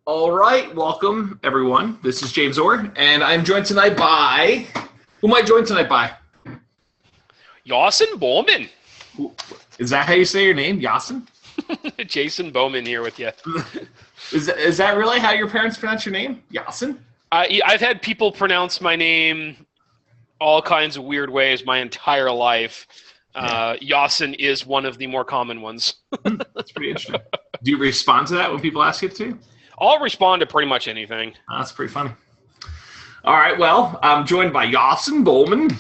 All right, welcome everyone. This is James Orr, and I'm joined tonight by who am I joined tonight by? Jassen Bowman. Is that how you say your name, Jassen? Jason Bowman here with you. Is that really how your parents pronounce your name, Jassen? I've had people pronounce my name all kinds of weird ways my entire life. Jassen is one of the more common ones. That's pretty interesting. Do you respond to that when people ask it to? I'll respond to pretty much anything. That's pretty funny. All right, well, I'm joined by Jassen Bowman.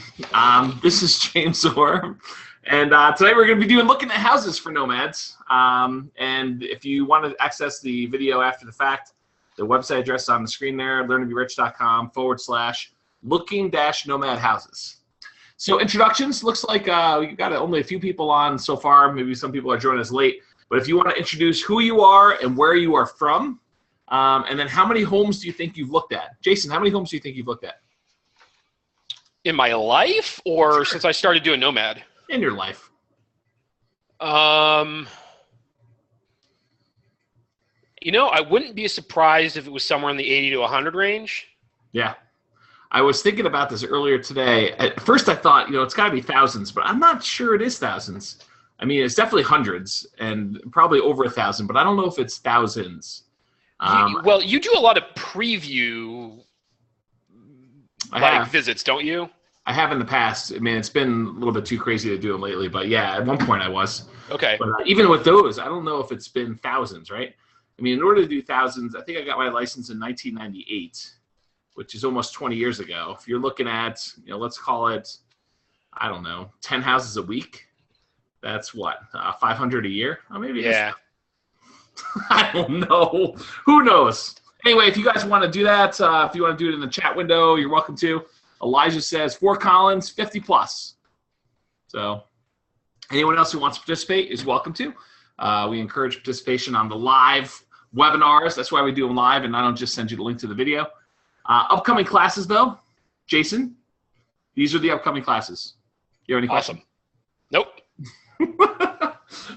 This is James Orr. And today we're going to be looking at houses for nomads. And if you want to access the video after the fact, the website address is on the screen there, learntobirich.com/looking-nomad houses. So introductions, looks like we've got only a few people on so far. Maybe some people are joining us late. But if you want to introduce who you are and where you are from, and then how many homes do you think you've looked at? Jason, how many homes do you think you've looked at? In my life or since I started doing Nomad? In your life. I wouldn't be surprised if it was somewhere in the 80 to 100 range. Yeah. I was thinking about this earlier today. At first I thought, it's got to be thousands, but I'm not sure it is thousands. I mean, it's definitely hundreds and probably over 1,000, but I don't know if it's thousands. You do a lot of preview visits, don't you? I have in the past. I mean, it's been a little bit too crazy to do them lately, but yeah, at one point I was. Okay. But even with those, I don't know if it's been thousands, right? I mean, in order to do thousands, I think I got my license in 1998, which is almost 20 years ago. If you're looking at, let's call it, 10 houses a week, that's what, 500 a year? Oh, maybe. Yeah. I don't know. Who knows? Anyway, if you guys want to do that, if you want to do it in the chat window, you're welcome to. Elijah says Fort Collins, 50 plus. So anyone else who wants to participate is welcome to. We encourage participation on the live webinars. That's why we do them live, and I don't just send you the link to the video. Upcoming classes, though, Jason, these are the upcoming classes. You have any questions? Awesome. Nope.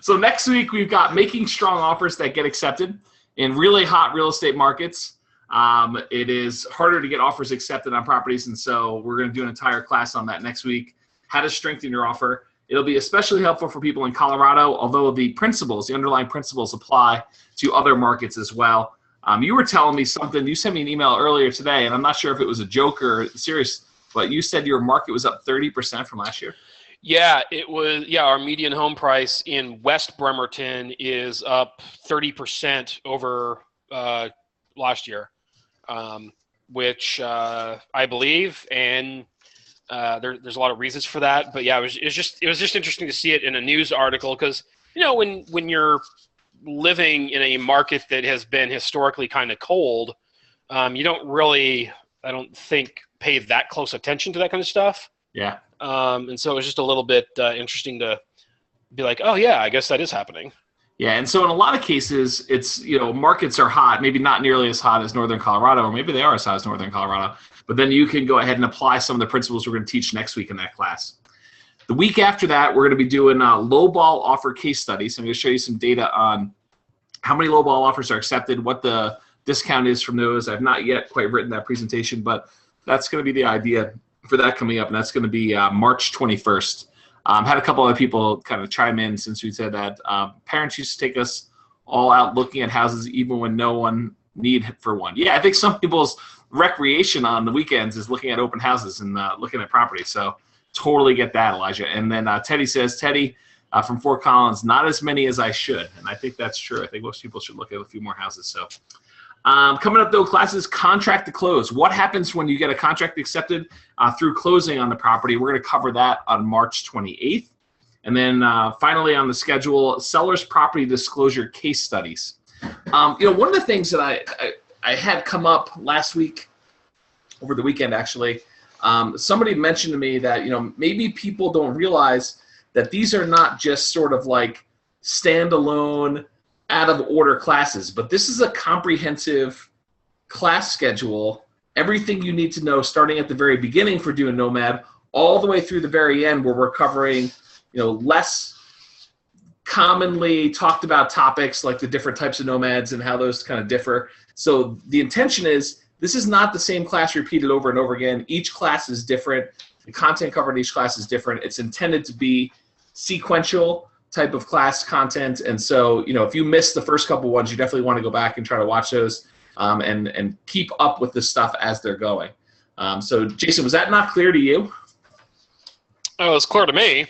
So next week, we've got making strong offers that get accepted in really hot real estate markets. It is harder to get offers accepted on properties, and so we're going to do an entire class on that next week, how to strengthen your offer. It'll be especially helpful for people in Colorado, although the underlying principles apply to other markets as well. You were telling me something. You sent me an email earlier today, and I'm not sure if it was a joke or serious, but you said your market was up 30% from last year. Yeah, it was. Yeah, our median home price in West Bremerton is up 30% over last year, which I believe, and there's a lot of reasons for that. But yeah, it was just interesting to see it in a news article because when you're living in a market that has been historically kind of cold, you don't really, I don't think, pay that close attention to that kind of stuff. Yeah. And so it was just a little bit interesting to be like, oh yeah, I guess that is happening. Yeah, and so in a lot of cases, it's, markets are hot, maybe not nearly as hot as Northern Colorado, or maybe they are as hot as Northern Colorado, but then you can go ahead and apply some of the principles we're going to teach next week in that class. The week after that, we're going to be doing lowball offer case studies. I'm going to show you some data on how many lowball offers are accepted, what the discount is from those. I've not yet quite written that presentation, but that's going to be the idea for that coming up, and that's going to be March 21st. Had a couple other people kind of chime in since we said that. Parents used to take us all out looking at houses even when no one need for one. Yeah, I think some people's recreation on the weekends is looking at open houses and looking at property. So totally get that, Elijah. And then Teddy says, from Fort Collins, not as many as I should. And I think that's true. I think most people should look at a few more houses. So coming up, though, classes, contract to close. What happens when you get a contract accepted through closing on the property? We're going to cover that on March 28th. And then finally on the schedule, seller's property disclosure case studies. One of the things that I had come up last week, over the weekend actually, somebody mentioned to me that maybe people don't realize that these are not just sort of like standalone, out of order classes, but this is a comprehensive class schedule, everything you need to know starting at the very beginning for doing Nomad all the way through the very end where we're covering less commonly talked about topics like the different types of nomads and how those kind of differ. So the intention is this is not the same class repeated over and over again. Each class is different. The content covered in each class is different. It's intended to be sequential type of class content. And so, if you miss the first couple ones, you definitely want to go back and try to watch those and keep up with this stuff as they're going. So Jason, was that not clear to you? Oh, it's clear to me.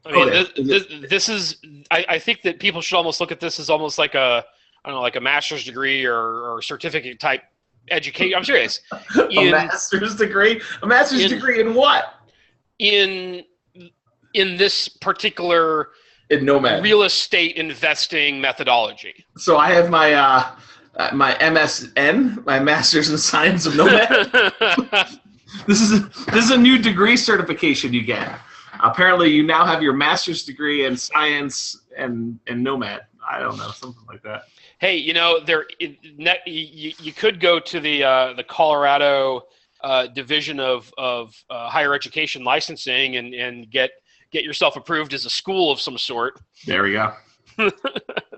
I mean, Okay. this is. I think that people should almost look at this as almost like a master's degree or certificate type education. I'm serious. A master's degree? A master's degree in what? In this particular Nomad real estate investing methodology. So I have my my MSN, my Master's in Science of Nomad. This is a new degree certification you get. Apparently, you now have your master's degree in science and Nomad. I don't know, something like that. Hey, you could go to the Colorado Division of Higher Education Licensing and get yourself approved as a school of some sort. There we go.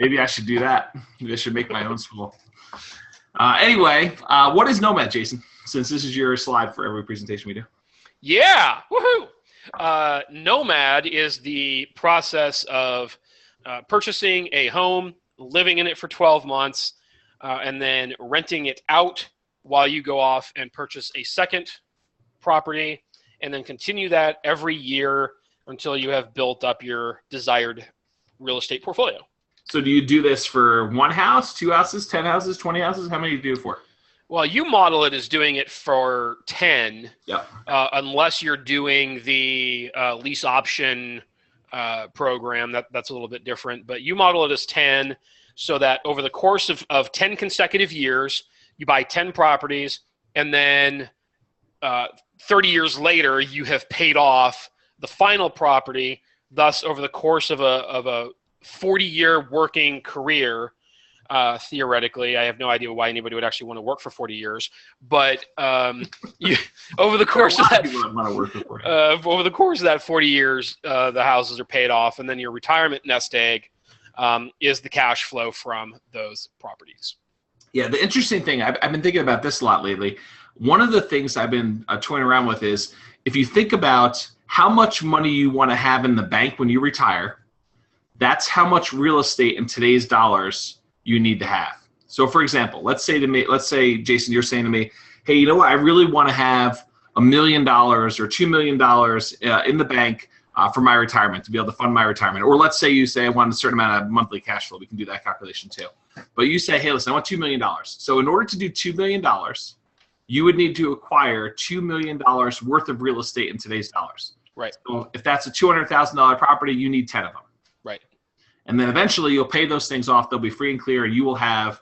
Maybe I should do that. Maybe I should make my own school. Anyway, what is Nomad, Jason? Since this is your slide for every presentation we do. Yeah, woohoo! Nomad is the process of purchasing a home, living in it for 12 months, and then renting it out while you go off and purchase a second property, and then continue that every year until you have built up your desired real estate portfolio. So do you do this for one house, 2 houses, 10 houses, 20 houses? How many do you do it for? Well, you model it as doing it for 10, yep. Unless you're doing the lease option program. That's a little bit different. But you model it as 10 so that over the course of 10 consecutive years, you buy 10 properties, and then 30 years later, you have paid off the final property. Thus, over the course of a 40-year working career, theoretically, I have no idea why anybody would actually want to work for 40 years, but over the course of that, over the course of that 40 years, the houses are paid off, and then your retirement nest egg is the cash flow from those properties. Yeah, the interesting thing, I've been thinking about this a lot lately. One of the things I've been toying around with is if you think about how much money you want to have in the bank when you retire, that's how much real estate in today's dollars you need to have. So for example, let's say, Jason, you're saying to me, hey, you know what? I really want to have $1 million or $2 million in the bank for my retirement, to be able to fund my retirement. Or let's say you say I want a certain amount of monthly cash flow. We can do that calculation too. But you say, hey, listen, I want $2 million. So in order to do $2 million, you would need to acquire $2 million worth of real estate in today's dollars. Right. So if that's a $200,000 property, you need 10 of them. Right. And then eventually you'll pay those things off. They'll be free and clear. And you will have,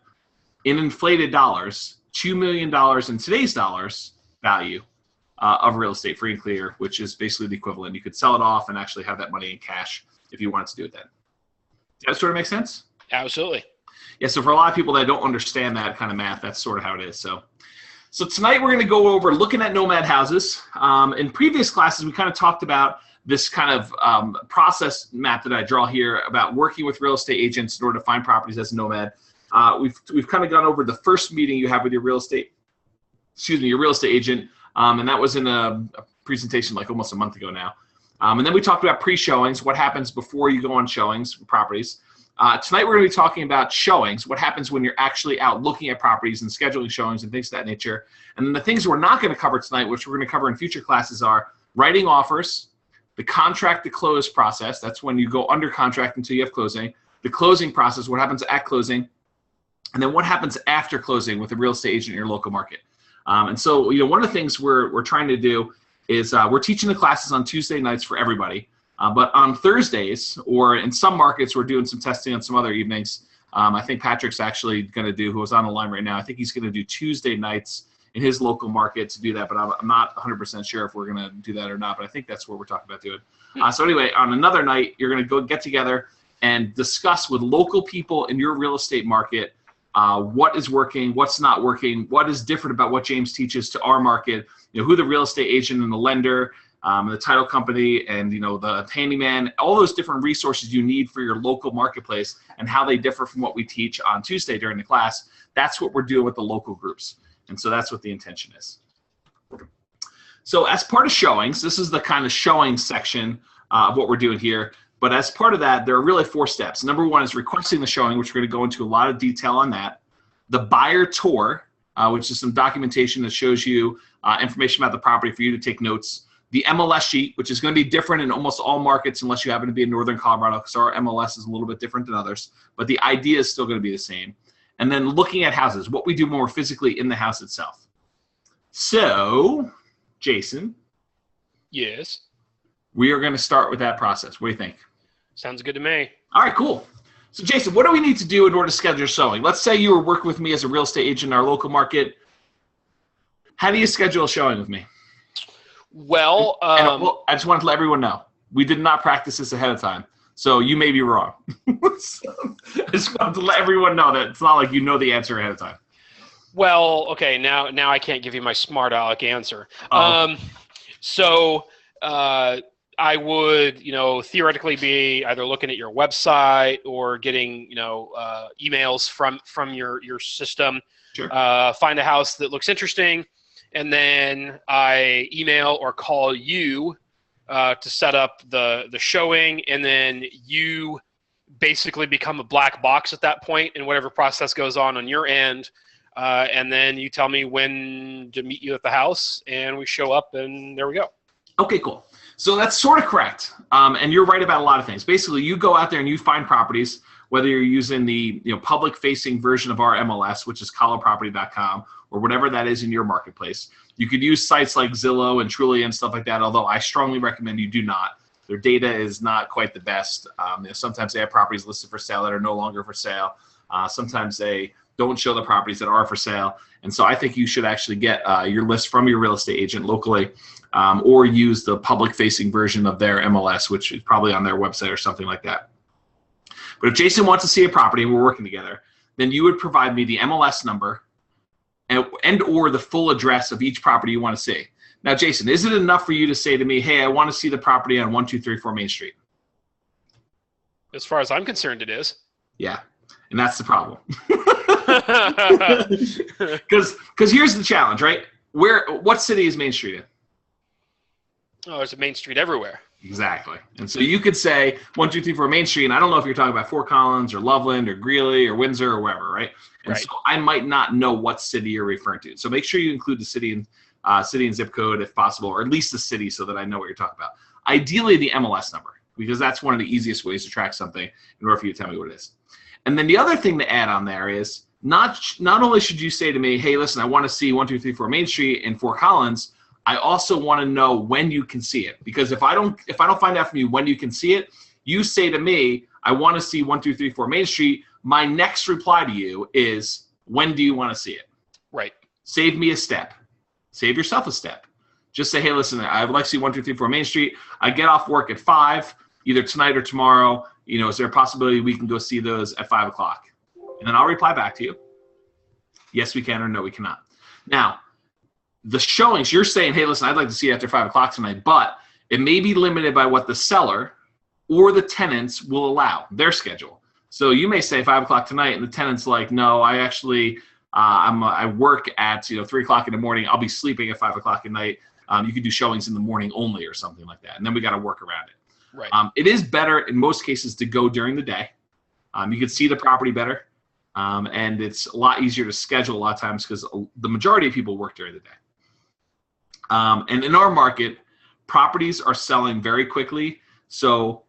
in inflated dollars, $2 million in today's dollars value of real estate, free and clear, which is basically the equivalent. You could sell it off and actually have that money in cash if you wanted to do it then. Does that sort of make sense? Absolutely. Yeah, so for a lot of people that don't understand that kind of math, that's sort of how it is. So tonight we're going to go over looking at nomad houses. In previous classes, we kind of talked about this kind of process map that I draw here about working with real estate agents in order to find properties as a nomad. We've kind of gone over the first meeting you have with your real estate agent, and that was in a presentation like almost a month ago now. And then we talked about pre-showings, what happens before you go on showings for properties. Tonight we're going to be talking about showings, what happens when you're actually out looking at properties and scheduling showings and things of that nature. And then the things we're not going to cover tonight, which we're going to cover in future classes, are writing offers, the contract to close process, that's when you go under contract until you have closing, the closing process, what happens at closing, and then what happens after closing with a real estate agent in your local market. And so, one of the things we're trying to do is we're teaching the classes on Tuesday nights for everybody. But on Thursdays, or in some markets, we're doing some testing on some other evenings. I think Patrick's actually going to do, who is on the line right now, I think he's going to do Tuesday nights in his local market to do that. But I'm not 100% sure if we're going to do that or not. But I think that's what we're talking about doing. So anyway, on another night, you're going to go get together and discuss with local people in your real estate market what is working, what's not working, what is different about what James teaches to our market, who the real estate agent and the lender the title company, and the handyman, all those different resources you need for your local marketplace and how they differ from what we teach on Tuesday during the class. That's what we're doing with the local groups. And so that's what the intention is. So as part of showings, this is the kind of showing section of what we're doing here. But as part of that, there are really 4 steps. Number 1 is requesting the showing, which we're going to go into a lot of detail on that. The buyer tour, which is some documentation that shows you information about the property for you to take notes. The MLS sheet, which is going to be different in almost all markets unless you happen to be in Northern Colorado, because our MLS is a little bit different than others. But the idea is still going to be the same. And then looking at houses, what we do more physically in the house itself. So, Jason. Yes. We are going to start with that process. What do you think? Sounds good to me. All right, cool. So, Jason, what do we need to do in order to schedule a showing? Let's say you were working with me as a real estate agent in our local market. How do you schedule a showing with me? Well, I just wanted to let everyone know, we did not practice this ahead of time. So you may be wrong. So, I just wanted to let everyone know that it's not like you know the answer ahead of time. Well, okay, now I can't give you my smart aleck answer. I would, theoretically be either looking at your website or getting, emails from your system. Sure. Find a house that looks interesting, and then I email or call you to set up the showing, and then you basically become a black box at that point in whatever process goes on your end. And then you tell me when to meet you at the house, and we show up, and there we go. Okay, cool. So that's sort of correct. And you're right about a lot of things. Basically, you go out there and you find properties, whether you're using the public-facing version of our MLS, which is coloproperty.com, or whatever that is in your marketplace. You could use sites like Zillow and Trulia and stuff like that, although I strongly recommend you do not. Their data is not quite the best. Sometimes they have properties listed for sale that are no longer for sale. Sometimes they don't show the properties that are for sale. And so I think you should actually get your list from your real estate agent locally, or use the public-facing version of their MLS, which is probably on their website or something like that. But if Jason wants to see a property and we're working together, then you would provide me the MLS number and or the full address of each property you want to see. Now, Jason, is it enough for you to say to me, hey, I want to see the property on 1234 Main Street? As far as I'm concerned, it is. Yeah, and that's the problem. Because here's the challenge, right? What city is Main Street in? Oh, there's a Main Street everywhere. Exactly. And so you could say 1234 Main Street, and I don't know if you're talking about Fort Collins or Loveland or Greeley or Windsor or wherever, right? And right. So I might not know what city you're referring to. So make sure you include the city and zip code if possible, or at least the city, so that I know what you're talking about. Ideally, the MLS number, because that's one of the easiest ways to track something in order for you to tell me what it is. And then the other thing to add on there is not only should you say to me, hey, listen, I want to see 1234 Main Street in Fort Collins, I also want to know when you can see it. Because if I don't find out from you when you can see it, you say to me, I want to see 1234 Main Street. My next reply to you is, when do you want to see it? Right. Save me a step. Save yourself a step. Just say, hey, listen, I would like to see 1234 Main Street. I get off work at 5, either tonight or tomorrow. Is there a possibility we can go see those at 5 o'clock? And then I'll reply back to you. Yes, we can, or no, we cannot. Now, the showings, you're saying, hey, listen, I'd like to see it after 5 o'clock tonight, but it may be limited by what the seller or the tenants will allow, their schedule. So you may say 5 o'clock tonight, and the tenant's like, no, I actually, I work at 3 o'clock in the morning. I'll be sleeping at 5 o'clock at night. You could do showings in the morning only or something like that, and then we got to work around it. Right. It is better in most cases to go during the day. You can see the property better, and it's a lot easier to schedule a lot of times because the majority of people work during the day. And in our market, properties are selling very quickly. So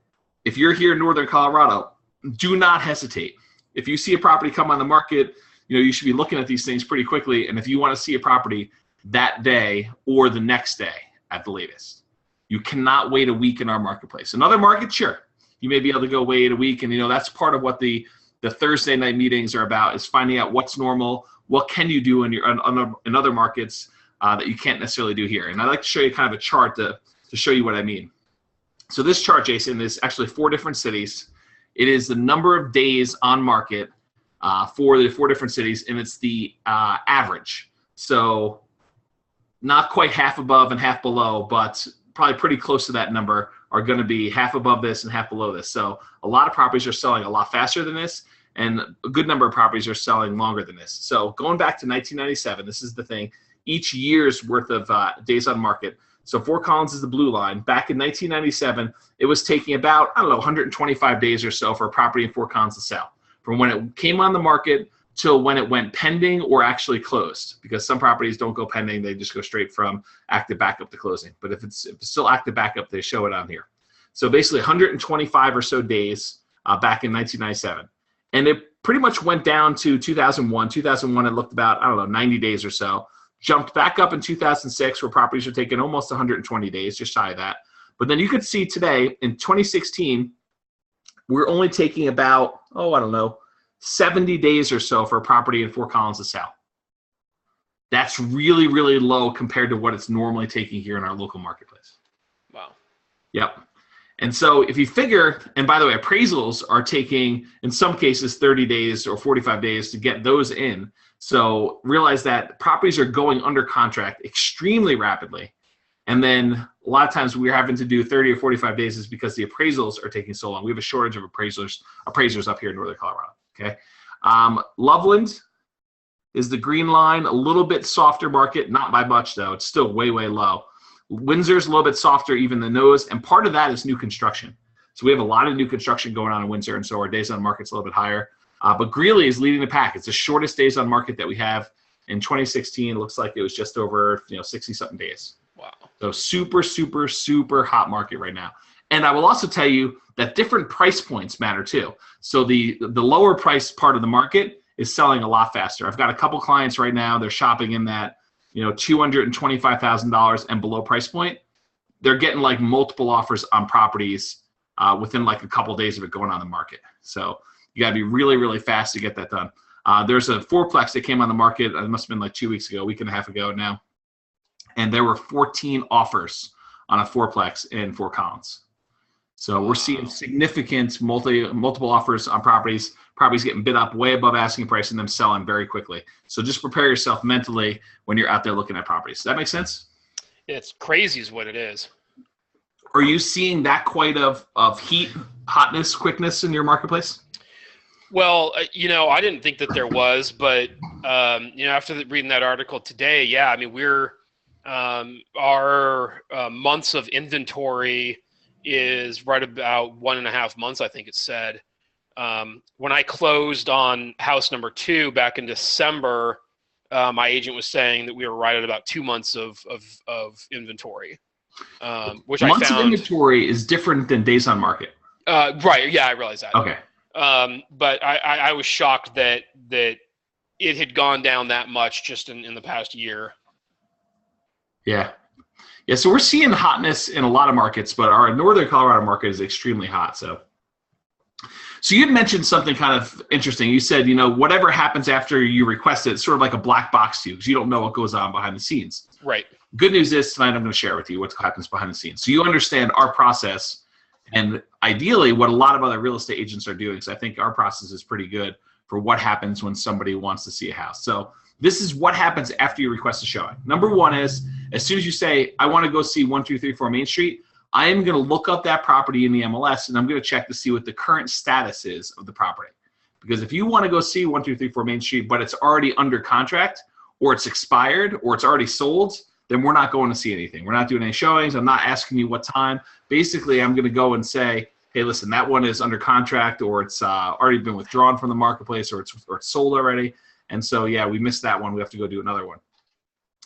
if you're here in Northern Colorado, do not hesitate. If you see a property come on the market, you should be looking at these things pretty quickly. And if you want to see a property that day or the next day at the latest, you cannot wait a week in our marketplace. In other markets, sure, you may be able to go wait a week. And, that's part of what the Thursday night meetings are about, is finding out what's normal, what can you do in other markets that you can't necessarily do here. And I'd like to show you kind of a chart to show you what I mean. So this chart, Jason, is actually 4 different cities. It is the number of days on market for the 4 different cities, and it's the average. So not quite half above and half below, but probably pretty close to that number are going to be half above this and half below this. So a lot of properties are selling a lot faster than this, and a good number of properties are selling longer than this. So going back to 1997, this is the thing. Each year's worth of days on market. So Fort Collins is the blue line. Back in 1997, it was taking about, I don't know, 125 days or so for a property in Fort Collins to sell, from when it came on the market till when it went pending or actually closed, because some properties don't go pending. They just go straight from active backup to closing. But if it's still active backup, they show it on here. So basically 125 or so days back in 1997. And it pretty much went down to 2001. 2001, it looked about, I don't know, 90 days or so. Jumped back up in 2006, where properties are taking almost 120 days, just shy of that. But then you could see today, in 2016, we're only taking about, I don't know, 70 days or so for a property in Fort Collins to sell. That's really, really low compared to what it's normally taking here in our local marketplace. Wow. Yep. And so if you figure, and by the way, appraisals are taking, in some cases, 30 days or 45 days to get those in. So realize that properties are going under contract extremely rapidly. And then a lot of times we're having to do 30 or 45 days is because the appraisals are taking so long. We have a shortage of appraisers up here in Northern Colorado, okay? Loveland is the green line, a little bit softer market, not by much though. It's still way, way low. Windsor's a little bit softer even than those, and part of that is new construction. So we have a lot of new construction going on in Windsor, and so our days on market's a little bit higher. But Greeley is leading the pack. It's the shortest days on market that we have. In 2016, it looks like it was just over 60-something days. Wow. So super, super, super hot market right now. And I will also tell you that different price points matter too. So the lower price part of the market is selling a lot faster. I've got a couple clients right now. They're shopping in that $225,000 and below price point. They're getting like multiple offers on properties within like a couple days of it going on the market. So you got to be really, really fast to get that done. There's a fourplex that came on the market. It must have been like 2 weeks ago, a week and a half ago now. And there were 14 offers on a fourplex in Fort Collins. So we're seeing significant multiple offers on properties getting bid up way above asking price and them selling very quickly. So just prepare yourself mentally when you're out there looking at properties. Does that make sense? It's crazy is what it is. Are you seeing that quite of heat, hotness, quickness in your marketplace? Well, I didn't think that there was, but after reading that article today, yeah, I mean, we're our months of inventory is right about 1.5 months, I think it said. When I closed on house number 2 back in December, my agent was saying that we were right at about 2 months of inventory, which months I found. Months of inventory is different than days on market. Right. Yeah, I realize that. Okay. But I was shocked that it had gone down that much just in the past year. Yeah. Yeah, so we're seeing hotness in a lot of markets, but our Northern Colorado market is extremely hot. So you had mentioned something kind of interesting. You said, whatever happens after you request it, it's sort of like a black box to you because you don't know what goes on behind the scenes. Right. Good news is tonight I'm going to share with you what happens behind the scenes. So you understand our process and ideally what a lot of other real estate agents are doing. So I think our process is pretty good for what happens when somebody wants to see a house. So this is what happens after you request a showing. Number one is, as soon as you say, I want to go see 1234 Main Street, I am going to look up that property in the MLS and I'm going to check to see what the current status is of the property. Because if you want to go see 1234 Main Street, but it's already under contract or it's expired or it's already sold, then we're not going to see anything. We're not doing any showings. I'm not asking you what time. Basically, I'm going to go and say, hey, listen, that one is under contract or it's already been withdrawn from the marketplace or it's sold already. And so, yeah, we missed that one. We have to go do another one.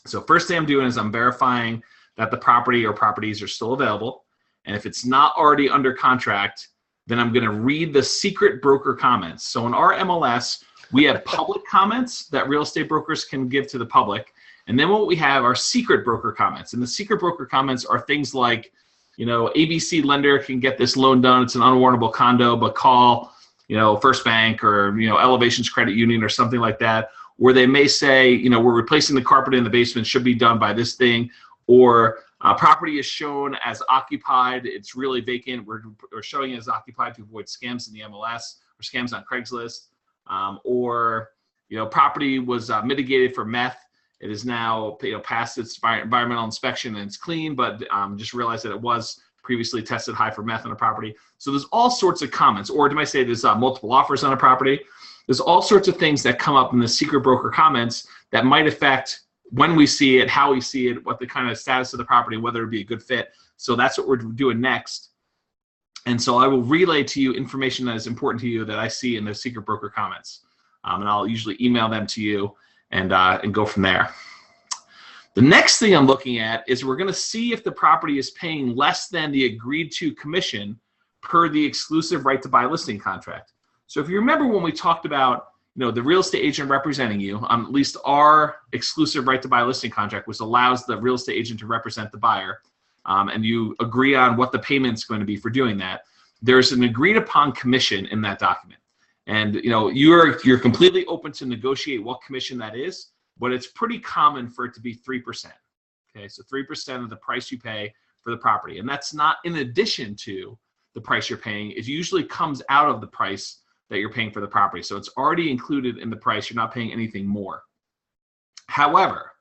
So first thing I'm doing is I'm verifying that the property or properties are still available. And if it's not already under contract, then I'm going to read the secret broker comments. So in our MLS, we have public comments that real estate brokers can give to the public. And then what we have are secret broker comments. And the secret broker comments are things like, ABC lender can get this loan done. It's an unwarrantable condo, but call, First Bank or, Elevations Credit Union or something like that, where they may say, we're replacing the carpet in the basement, should be done by this thing, or property is shown as occupied, it's really vacant, we're showing it as occupied to avoid scams in the MLS or scams on Craigslist, or, property was mitigated for meth, It is now, past its environmental inspection and it's clean, but just realized that it was previously tested high for meth on a property. So there's all sorts of comments, or you might say there's multiple offers on a property. There's all sorts of things that come up in the secret broker comments that might affect when we see it, how we see it, what the kind of status of the property, whether it be a good fit. So that's what we're doing next. And so I will relay to you information that is important to you that I see in the secret broker comments. And I'll usually email them to you and go from there. The next thing I'm looking at is we're going to see if the property is paying less than the agreed to commission per the exclusive right to buy listing contract. So if you remember when we talked about the real estate agent representing you, at least our exclusive right to buy listing contract, which allows the real estate agent to represent the buyer, and you agree on what the payment's going to be for doing that, there's an agreed upon commission in that document. And you're completely open to negotiate what commission that is, but it's pretty common for it to be 3%. Okay, so 3% of the price you pay for the property. And that's not in addition to the price you're paying. It usually comes out of the price that you're paying for the property. So it's already included in the price. You're not paying anything more. However,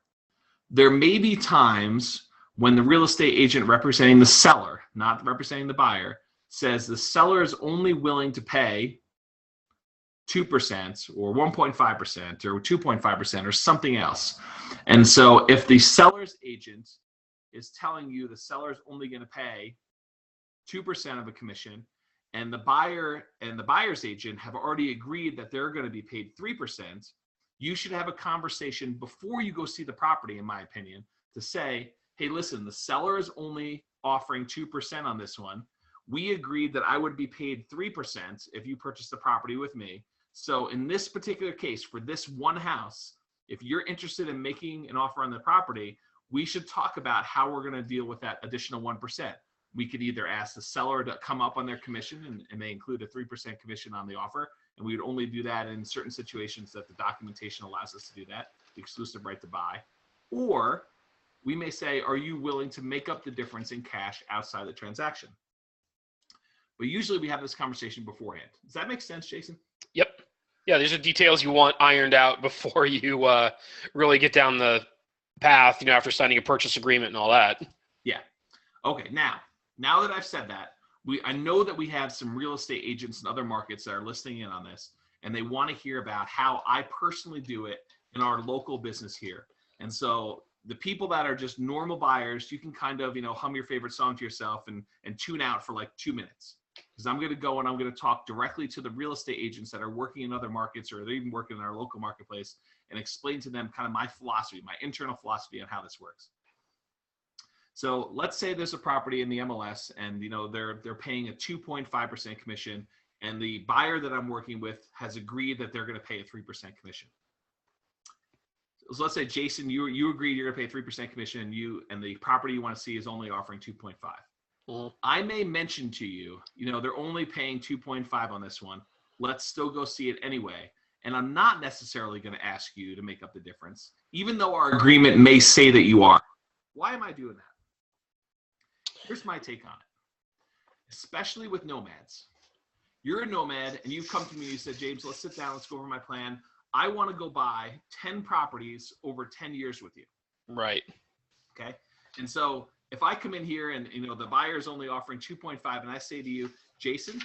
there may be times when the real estate agent representing the seller, not representing the buyer, says the seller is only willing to pay 2% or 1.5% or 2.5% or something else. And so if the seller's agent is telling you the seller is only going to pay 2% of a commission, and the buyer and the buyer's agent have already agreed that they're going to be paid 3%, you should have a conversation before you go see the property, in my opinion, to say, hey, listen, the seller is only offering 2% on this one. We agreed that I would be paid 3% if you purchase the property with me. So in this particular case, for this one house, if you're interested in making an offer on the property, we should talk about how we're going to deal with that additional 1%. We could either ask the seller to come up on their commission, and they include a 3% commission on the offer. And we would only do that in certain situations that the documentation allows us to do that, the exclusive right to buy. Or we may say, are you willing to make up the difference in cash outside the transaction? But usually we have this conversation beforehand. Does that make sense, Jason? Yep. Yeah, these are details you want ironed out before you really get down the path, after signing a purchase agreement and all that. Yeah. Okay, now that I've said that, I know that we have some real estate agents in other markets that are listening in on this, and they want to hear about how I personally do it in our local business here. And so the people that are just normal buyers, you can kind of, hum your favorite song to yourself and tune out for like 2 minutes. Because I'm going to go and I'm going to talk directly to the real estate agents that are working in other markets, or they're even working in our local marketplace, and explain to them kind of my philosophy, my internal philosophy on how this works. So let's say there's a property in the MLS, and they're paying a 2.5% commission, and the buyer that I'm working with has agreed that they're going to pay a 3% commission. So let's say, Jason, you agreed you're going to pay 3% commission, and the property you want to see is only offering 2.5. I may mention to you, they're only paying 2.5 on this one. Let's still go see it anyway. And I'm not necessarily going to ask you to make up the difference, even though our agreement may say that you are. Why am I doing that? Here's my take on it, especially with nomads. You're a nomad, and you've come to me and you said, James, let's sit down, let's go over my plan. I want to go buy 10 properties over 10 years with you. Right. Okay. And so if I come in here and the buyer is only offering 2.5, and I say to you, Jason,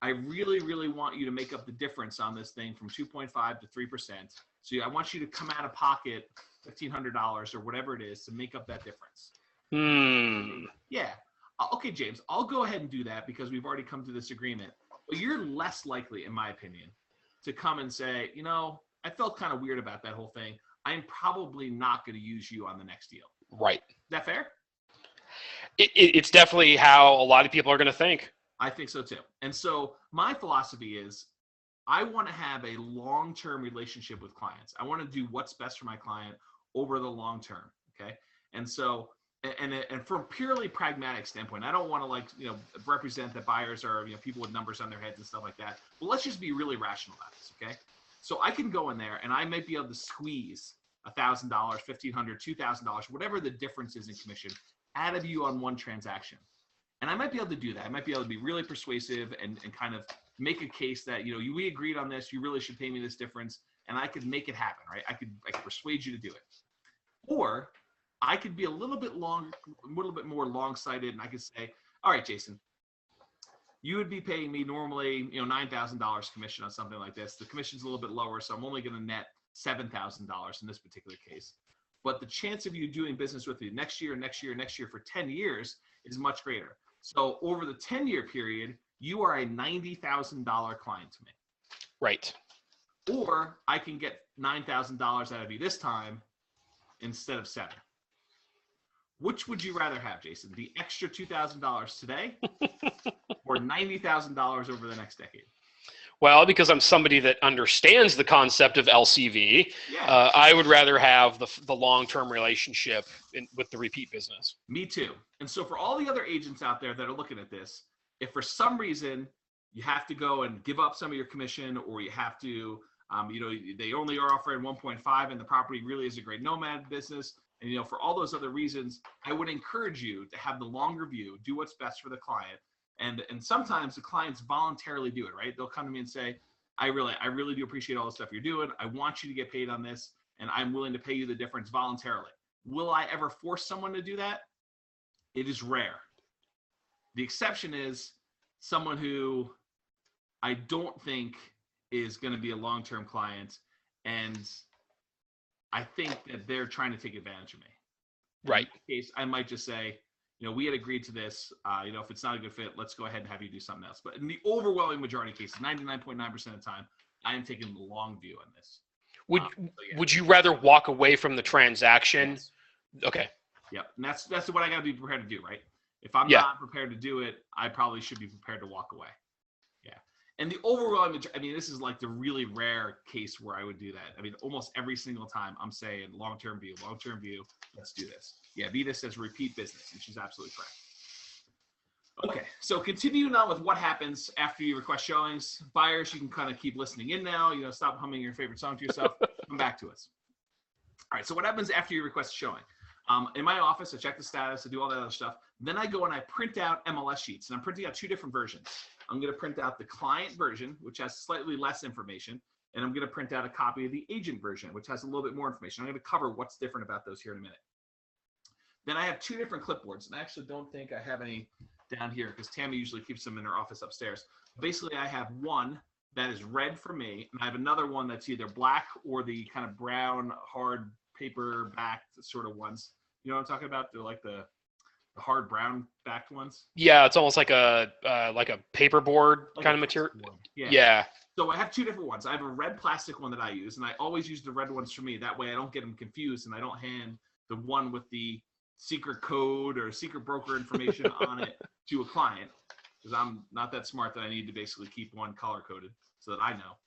I really, really want you to make up the difference on this thing from 2.5 to 3%. So I want you to come out of pocket $1,500 or whatever it is to make up that difference. Yeah. Okay, James, I'll go ahead and do that because we've already come to this agreement. But you're less likely, in my opinion, to come and say, I felt kind of weird about that whole thing. I'm probably not going to use you on the next deal. Right. Is that fair? It's definitely how a lot of people are going to think. I think so too. And so my philosophy is I want to have a long-term relationship with clients. I want to do what's best for my client over the long term. Okay. And so, and from a purely pragmatic standpoint, I don't want to represent that buyers are, people with numbers on their heads and stuff like that. But let's just be really rational about this. Okay. So I can go in there and I might be able to squeeze $1,000, $1,500, $2,000, whatever the difference is in commission out of you on one transaction. And I might be able to do that. I might be able to be really persuasive and kind of make a case that, we agreed on this, you really should pay me this difference, and I could make it happen, right? I could persuade you to do it. Or I could be a little bit more long-sighted, and I could say, all right, Jason, you would be paying me normally, $9,000 commission on something like this. The commission's a little bit lower, so I'm only going to net $7,000 in this particular case. But the chance of you doing business with me next year for 10 years is much greater. So over the 10-year period, you are a $90,000 client to me. Right. Or I can get $9,000 out of you this time instead of $7,000. Which would you rather have, Jason? The extra $2,000 today or $90,000 over the next decade? Well, because I'm somebody that understands the concept of LCV, I would rather have the long-term relationship with the repeat business. Me too. And so for all the other agents out there that are looking at this, if for some reason you have to go and give up some of your commission, or you have to, they only are offering 1.5 and the property really is a great Nomad business, and for all those other reasons, I would encourage you to have the longer view, do what's best for the client. And sometimes the clients voluntarily do it, right? They'll come to me and say, I really do appreciate all the stuff you're doing. I want you to get paid on this, and I'm willing to pay you the difference voluntarily. Will I ever force someone to do that? It is rare. The exception is someone who I don't think is going to be a long-term client, and I think that they're trying to take advantage of me. Right. In that case, I might just say, we had agreed to this. If it's not a good fit, let's go ahead and have you do something else. But in the overwhelming majority of cases, 99.9% of the time, I am taking the long view on this. Would you rather walk away from the transaction? Yes. Okay. Yep. And that's what I got to be prepared to do, right? If I'm not prepared to do it, I probably should be prepared to walk away. Yeah. And the overwhelming, this is like the really rare case where I would do that. Almost every single time I'm saying long-term view, let's do this. Yeah, Vita says repeat business, and she's absolutely correct. Okay, so continuing on with what happens after you request showings. Buyers, you can kind of keep listening in now. Stop humming your favorite song to yourself. Come back to us. All right, so what happens after you request a showing? In my office, I check the status, I do all that other stuff. Then I go and I print out MLS sheets, and I'm printing out two different versions. I'm going to print out the client version, which has slightly less information, and I'm going to print out a copy of the agent version, which has a little bit more information. I'm going to cover what's different about those here in a minute. Then I have two different clipboards, and I actually don't think I have any down here because Tammy usually keeps them in her office upstairs. Basically, I have one that is red for me, and I have another one that's either black or the kind of brown, hard paper backed sort of ones. You know what I'm talking about? They're like the hard brown backed ones. Yeah, it's almost like a paperboard kind of material. Yeah. So I have two different ones. I have a red plastic one that I use, and I always use the red ones for me. That way I don't get them confused, and I don't hand the one with the secret code or secret broker information on it to a client, because I'm not that smart that I need to basically keep one color coded so that I know.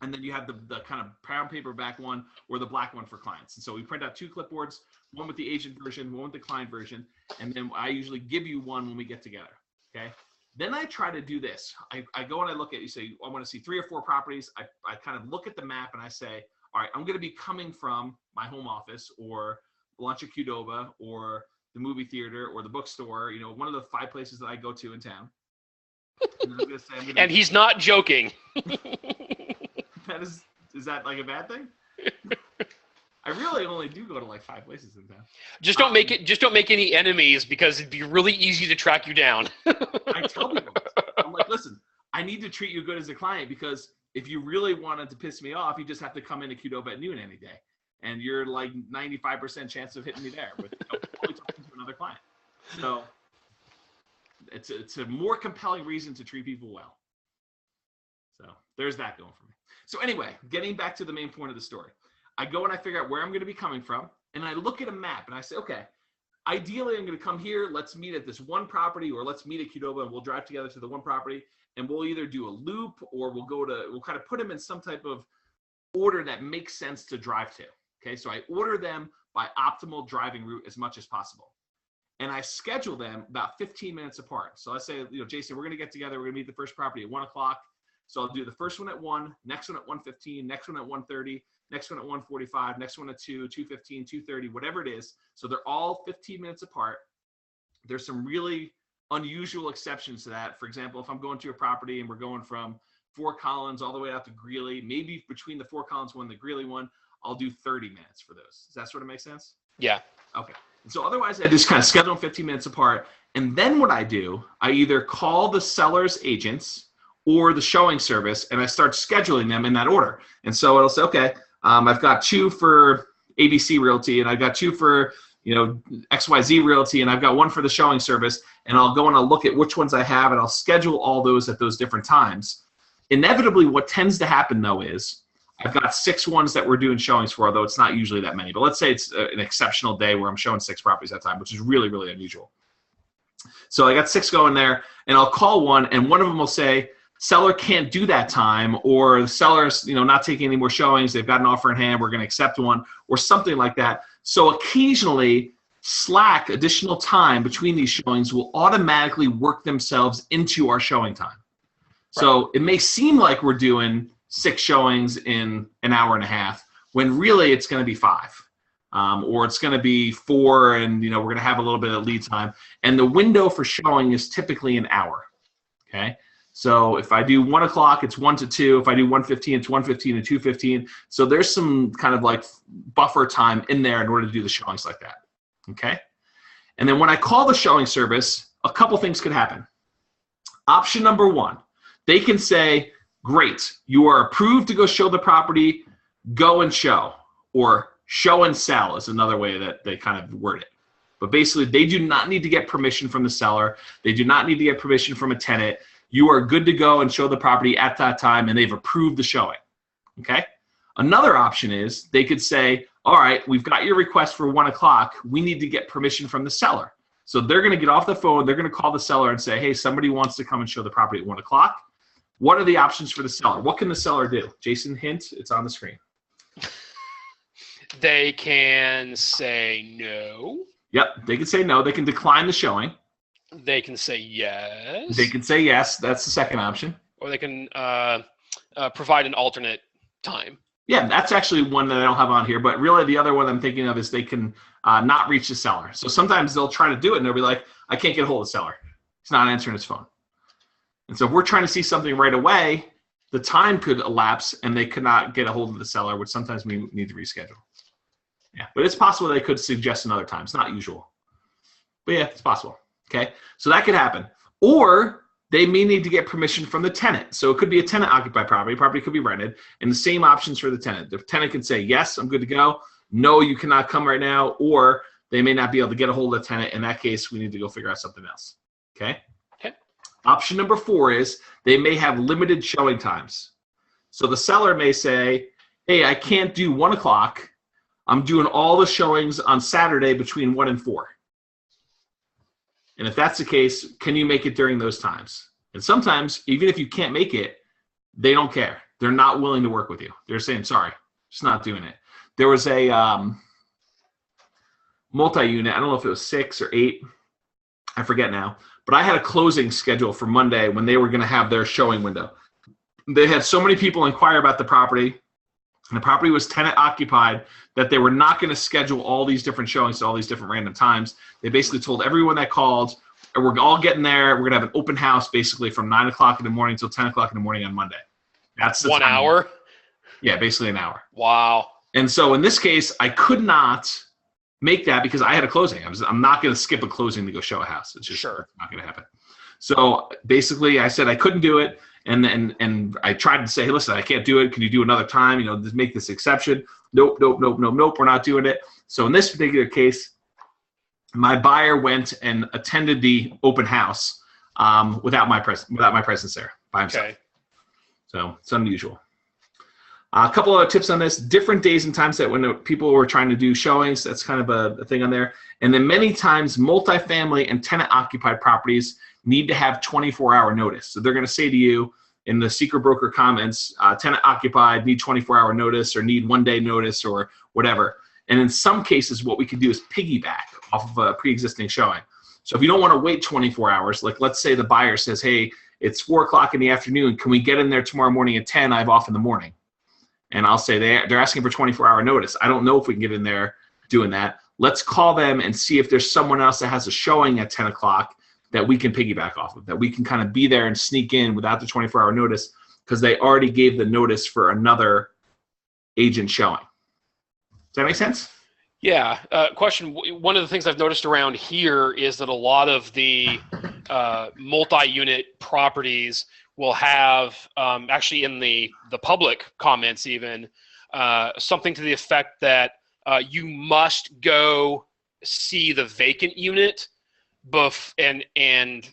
And then you have the kind of brown paper back one or the black one for clients. And so we print out two clipboards, one with the agent version, one with the client version. And then I usually give you one when we get together. Okay. Then I try to do this. I go and I look at, you say, I want to see 3 or 4 properties. I kind of look at the map and I say, all right, I'm going to be coming from my home office or lunch at Qdoba or the movie theater or the bookstore, one of the 5 places that I go to in town. And, I'm gonna say, and he's not joking. Is that like a bad thing? I really only do go to like 5 places in town. Just don't make any enemies, because it'd be really easy to track you down. I tell people, I'm like, listen, I need to treat you good as a client, because if you really wanted to piss me off, you just have to come into Qdoba at noon any day, and you're like 95% chance of hitting me there with only talking to another client. So it's a more compelling reason to treat people well. So there's that going for me. So anyway, getting back to the main point of the story, I go and I figure out where I'm going to be coming from, and I look at a map and I say, okay, ideally I'm going to come here. Let's meet at this one property, or let's meet at Qdoba, and we'll drive together to the one property, and we'll either do a loop or we'll kind of put them in some type of order that makes sense to drive to. Okay, so I order them by optimal driving route as much as possible. And I schedule them about 15 minutes apart. So let's say, Jason, we're going to get together. We're going to meet the first property at 1 o'clock. So I'll do the first one at 1, next one at 1:15, next one at 1:30, next one at 1:45, next one at 2, 2:15, 2:30, whatever it is. So they're all 15 minutes apart. There's some really unusual exceptions to that. For example, if I'm going to a property and we're going from Fort Collins all the way out to Greeley, maybe between the Fort Collins one and the Greeley one, I'll do 30 minutes for those. Does that sort of make sense? Yeah. Okay. And so otherwise, I just kind of schedule them 15 minutes apart. And then what I do, I either call the seller's agents or the showing service, and I start scheduling them in that order. And so it'll say, okay, I've got 2 for ABC Realty, and I've got 2 for XYZ Realty, and I've got 1 for the showing service, and I'll go and I'll look at which ones I have, and I'll schedule all those at those different times. Inevitably, what tends to happen, though, is I've got 6 ones that we're doing showings for, although it's not usually that many. But let's say it's an exceptional day where I'm showing 6 properties at a time, which is really, really unusual. So I got 6 going there, and I'll call one, and one of them will say, seller can't do that time, or the seller's not taking any more showings, they've got an offer in hand, we're going to accept one, or something like that. So occasionally, slack additional time between these showings will automatically work themselves into our showing time. So it may seem like we're doing 6 showings in an hour and a half, when really it's going to be 5. Or it's going to be 4, and we're going to have a little bit of lead time. And the window for showing is typically an hour. Okay. So if I do 1 o'clock, it's 1 to 2. If I do 1:15, it's 1:15 to 2:15. So there's some kind of like buffer time in there in order to do the showings like that. Okay. And then when I call the showing service, a couple things could happen. Option number 1, they can say, great, you are approved to go show the property, go and show, or show and sell is another way that they kind of word it. But basically, they do not need to get permission from the seller. They do not need to get permission from a tenant. You are good to go and show the property at that time, and they've approved the showing. Okay? Another option is they could say, all right, we've got your request for 1 o'clock. We need to get permission from the seller. So they're going to get off the phone. They're going to call the seller and say, hey, somebody wants to come and show the property at 1 o'clock. What are the options for the seller? What can the seller do? Jason, hint, it's on the screen. They can say no. Yep, they can say no. They can decline the showing. They can say yes. They can say yes. That's the second option. Or they can provide an alternate time. Yeah, that's actually one that I don't have on here. But really, the other one I'm thinking of is they can not reach the seller. So sometimes they'll try to do it, and they'll be like, I can't get a hold of the seller. He's not answering his phone. And so if we're trying to see something right away, the time could elapse, and they could not get a hold of the seller, which sometimes we need to reschedule. Yeah, but it's possible they could suggest another time. It's not usual. But yeah, it's possible. Okay, so that could happen. Or they may need to get permission from the tenant. So it could be a tenant-occupied property. Property could be rented, and the same options for the tenant. The tenant can say, yes, I'm good to go. No, you cannot come right now. Or they may not be able to get a hold of the tenant. In that case, we need to go figure out something else. Okay? Okay. Option number 4 is they may have limited showing times. So the seller may say, hey, I can't do 1 o'clock. I'm doing all the showings on Saturday between 1 and 4. And if that's the case, can you make it during those times? And sometimes, even if you can't make it, they don't care. They're not willing to work with you. They're saying, sorry, just not doing it. There was a multi-unit. I don't know if it was 6 or 8. I forget now. But I had a closing schedule for Monday when they were going to have their showing window. They had so many people inquire about the property, and the property was tenant occupied, that they were not going to schedule all these different showings at all these different random times. They basically told everyone that called, and we're all getting there. We're going to have an open house basically from 9 o'clock in the morning until 10 o'clock in the morning on Monday. That's the 1 time. hour? Yeah, basically an hour. Wow. And so in this case, I could not make that because I had a closing. I'm not going to skip a closing to go show a house. It's just not going to happen. So basically, I said I couldn't do it. And I tried to say, hey, listen, I can't do it. Can you do another time? Just make this exception. Nope. We're not doing it. So in this particular case, my buyer went and attended the open house without my presence there by himself. Okay. So it's unusual. A couple other tips on this: different days and times that when people were trying to do showings. That's kind of a thing on there. And then many times, multifamily and tenant-occupied properties need to have 24-hour notice. So they're going to say to you in the Secret Broker comments, tenant occupied, need 24-hour notice, or need 1-day notice, or whatever. And in some cases, what we can do is piggyback off of a pre-existing showing. So if you don't want to wait 24 hours, like let's say the buyer says, hey, it's 4 o'clock in the afternoon. Can we get in there tomorrow morning at 10? I have off in the morning. And I'll say they're asking for 24-hour notice. I don't know if we can get in there doing that. Let's call them and see if there's someone else that has a showing at 10 o'clock that we can piggyback off of, that we can kind of be there and sneak in without the 24-hour notice because they already gave the notice for another agent showing. that make sense? Yeah. Question. One of the things I've noticed around here is that a lot of the multi-unit properties will have, actually in the public comments even, something to the effect that you must go see the vacant unit and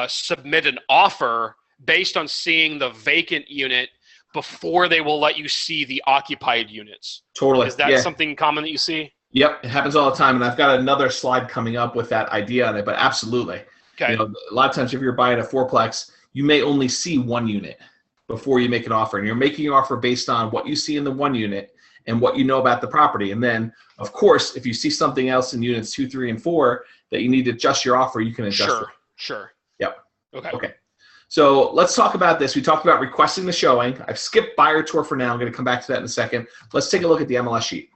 submit an offer based on seeing the vacant unit before they will let you see the occupied units. Totally. Is that something common that you see? Yep, it happens all the time, and I've got another slide coming up with that idea on it. But absolutely, Okay. You know, a lot of times if you're buying a fourplex, you may only see one unit before you make an offer, and you're making an offer based on what you see in the one unit and what you know about the property. And then, of course, if you see something else in units 2, 3, and 4 that you need to adjust your offer, you can adjust it. Sure. Yep. Okay. So let's talk about this. We talked about requesting the showing. I've skipped buyer tour for now. I'm going to come back to that in a second. Let's take a look at the MLS sheet.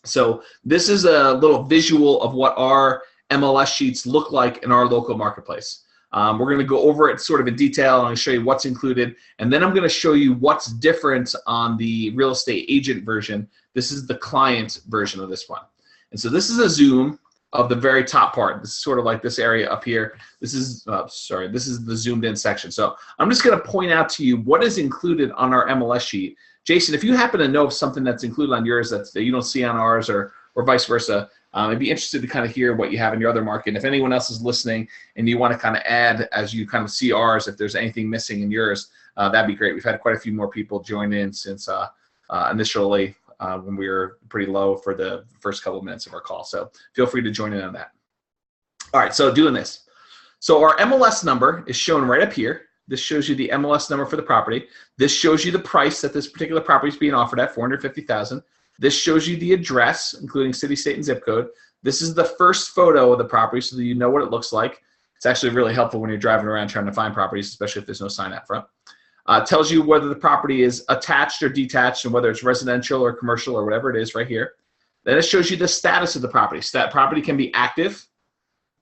So this is a little visual of what our MLS sheets look like in our local marketplace. We're going to go over it sort of in detail. I'm going to show you what's included, and then I'm going to show you what's different on the real estate agent version. This is the client version of this one. And so this is a zoom of the very top part. This is sort of like this area up here. This is, this is the zoomed in section. So I'm just going to point out to you what is included on our MLS sheet. Jason, if you happen to know of something that's included on yours that you don't see on ours, or vice versa, I'd be interested to kind of hear what you have in your other market. And if anyone else is listening and you want to kind of add as you kind of see ours, if there's anything missing in yours, that'd be great. We've had quite a few more people join in since initially when we were pretty low for the first couple of minutes of our call. So feel free to join in on that. All right, so doing this. So our MLS number is shown right up here. This shows you the MLS number for the property. This shows you the price that this particular property is being offered at, $450,000. This shows you the address, including city, state, and zip code. This is the first photo of the property so that you know what it looks like. It's actually really helpful when you're driving around trying to find properties, especially if there's no sign out front. It tells you whether the property is attached or detached and whether it's residential or commercial or whatever it is right here. Then it shows you the status of the property. So that property can be active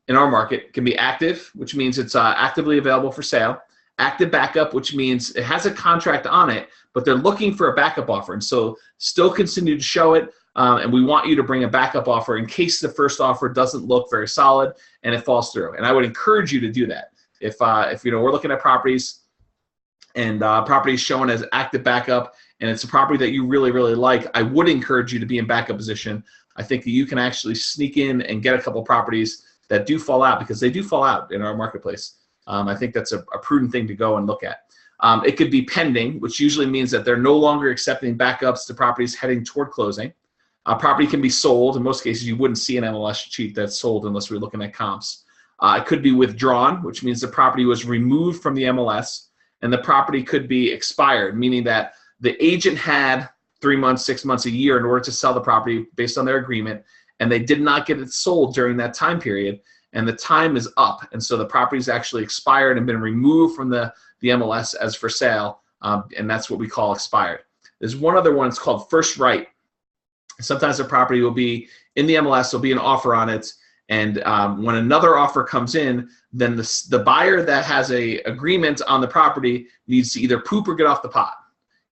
in our market, can be active, which means it's actively available for sale. Active backup, which means it has a contract on it, but they're looking for a backup offer. And so still continue to show it. And we want you to bring a backup offer in case the first offer doesn't look very solid and it falls through. And I would encourage you to do that. If we're looking at properties and properties shown as active backup and it's a property that you really, really like, I would encourage you to be in backup position. I think that you can actually sneak in and get a couple properties that do fall out, because they do fall out in our marketplace. I think that's a prudent thing to go and look at. It could be pending, which usually means that they're no longer accepting backups to properties heading toward closing. Property can be sold. In most cases, you wouldn't see an MLS sheet that's sold unless we're looking at comps. It could be withdrawn, which means the property was removed from the MLS, and the property could be expired, meaning that the agent had 3 months, 6 months, a year in order to sell the property based on their agreement, and they did not get it sold during that time period. And the time is up, and so the property's actually expired and been removed from the MLS as for sale, and that's what we call expired. There's one other one, it's called first right. Sometimes the property will be in the MLS, there'll be an offer on it, and when another offer comes in, then the buyer that has a agreement on the property needs to either poop or get off the pot.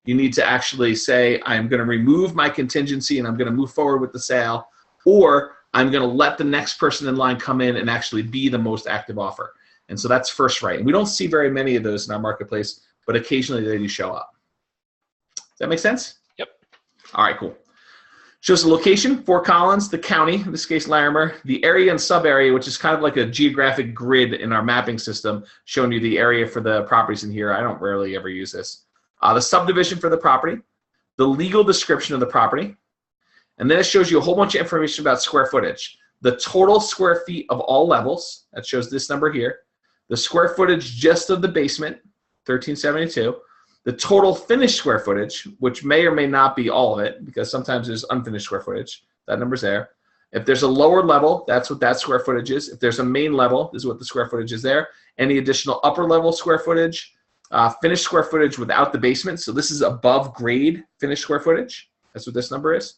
You need to actually say, I'm going to remove my contingency and I'm going to move forward with the sale, or I'm going to let the next person in line come in and actually be the most active offer. And so that's first right. And we don't see very many of those in our marketplace, but occasionally they do show up. Does that make sense? Yep. All right, cool. Shows the location, Fort Collins, the county, in this case Larimer, the area and sub-area, which is kind of like a geographic grid in our mapping system, showing you the area for the properties in here. I don't rarely ever use this. The subdivision for the property, the legal description of the property, and then it shows you a whole bunch of information about square footage. The total square feet of all levels, that shows this number here. The square footage just of the basement, 1372. The total finished square footage, which may or may not be all of it, because sometimes there's unfinished square footage. That number's there. If there's a lower level, that's what that square footage is. If there's a main level, this is what the square footage is there. Any additional upper level square footage, finished square footage without the basement. So this is above grade finished square footage. That's what this number is.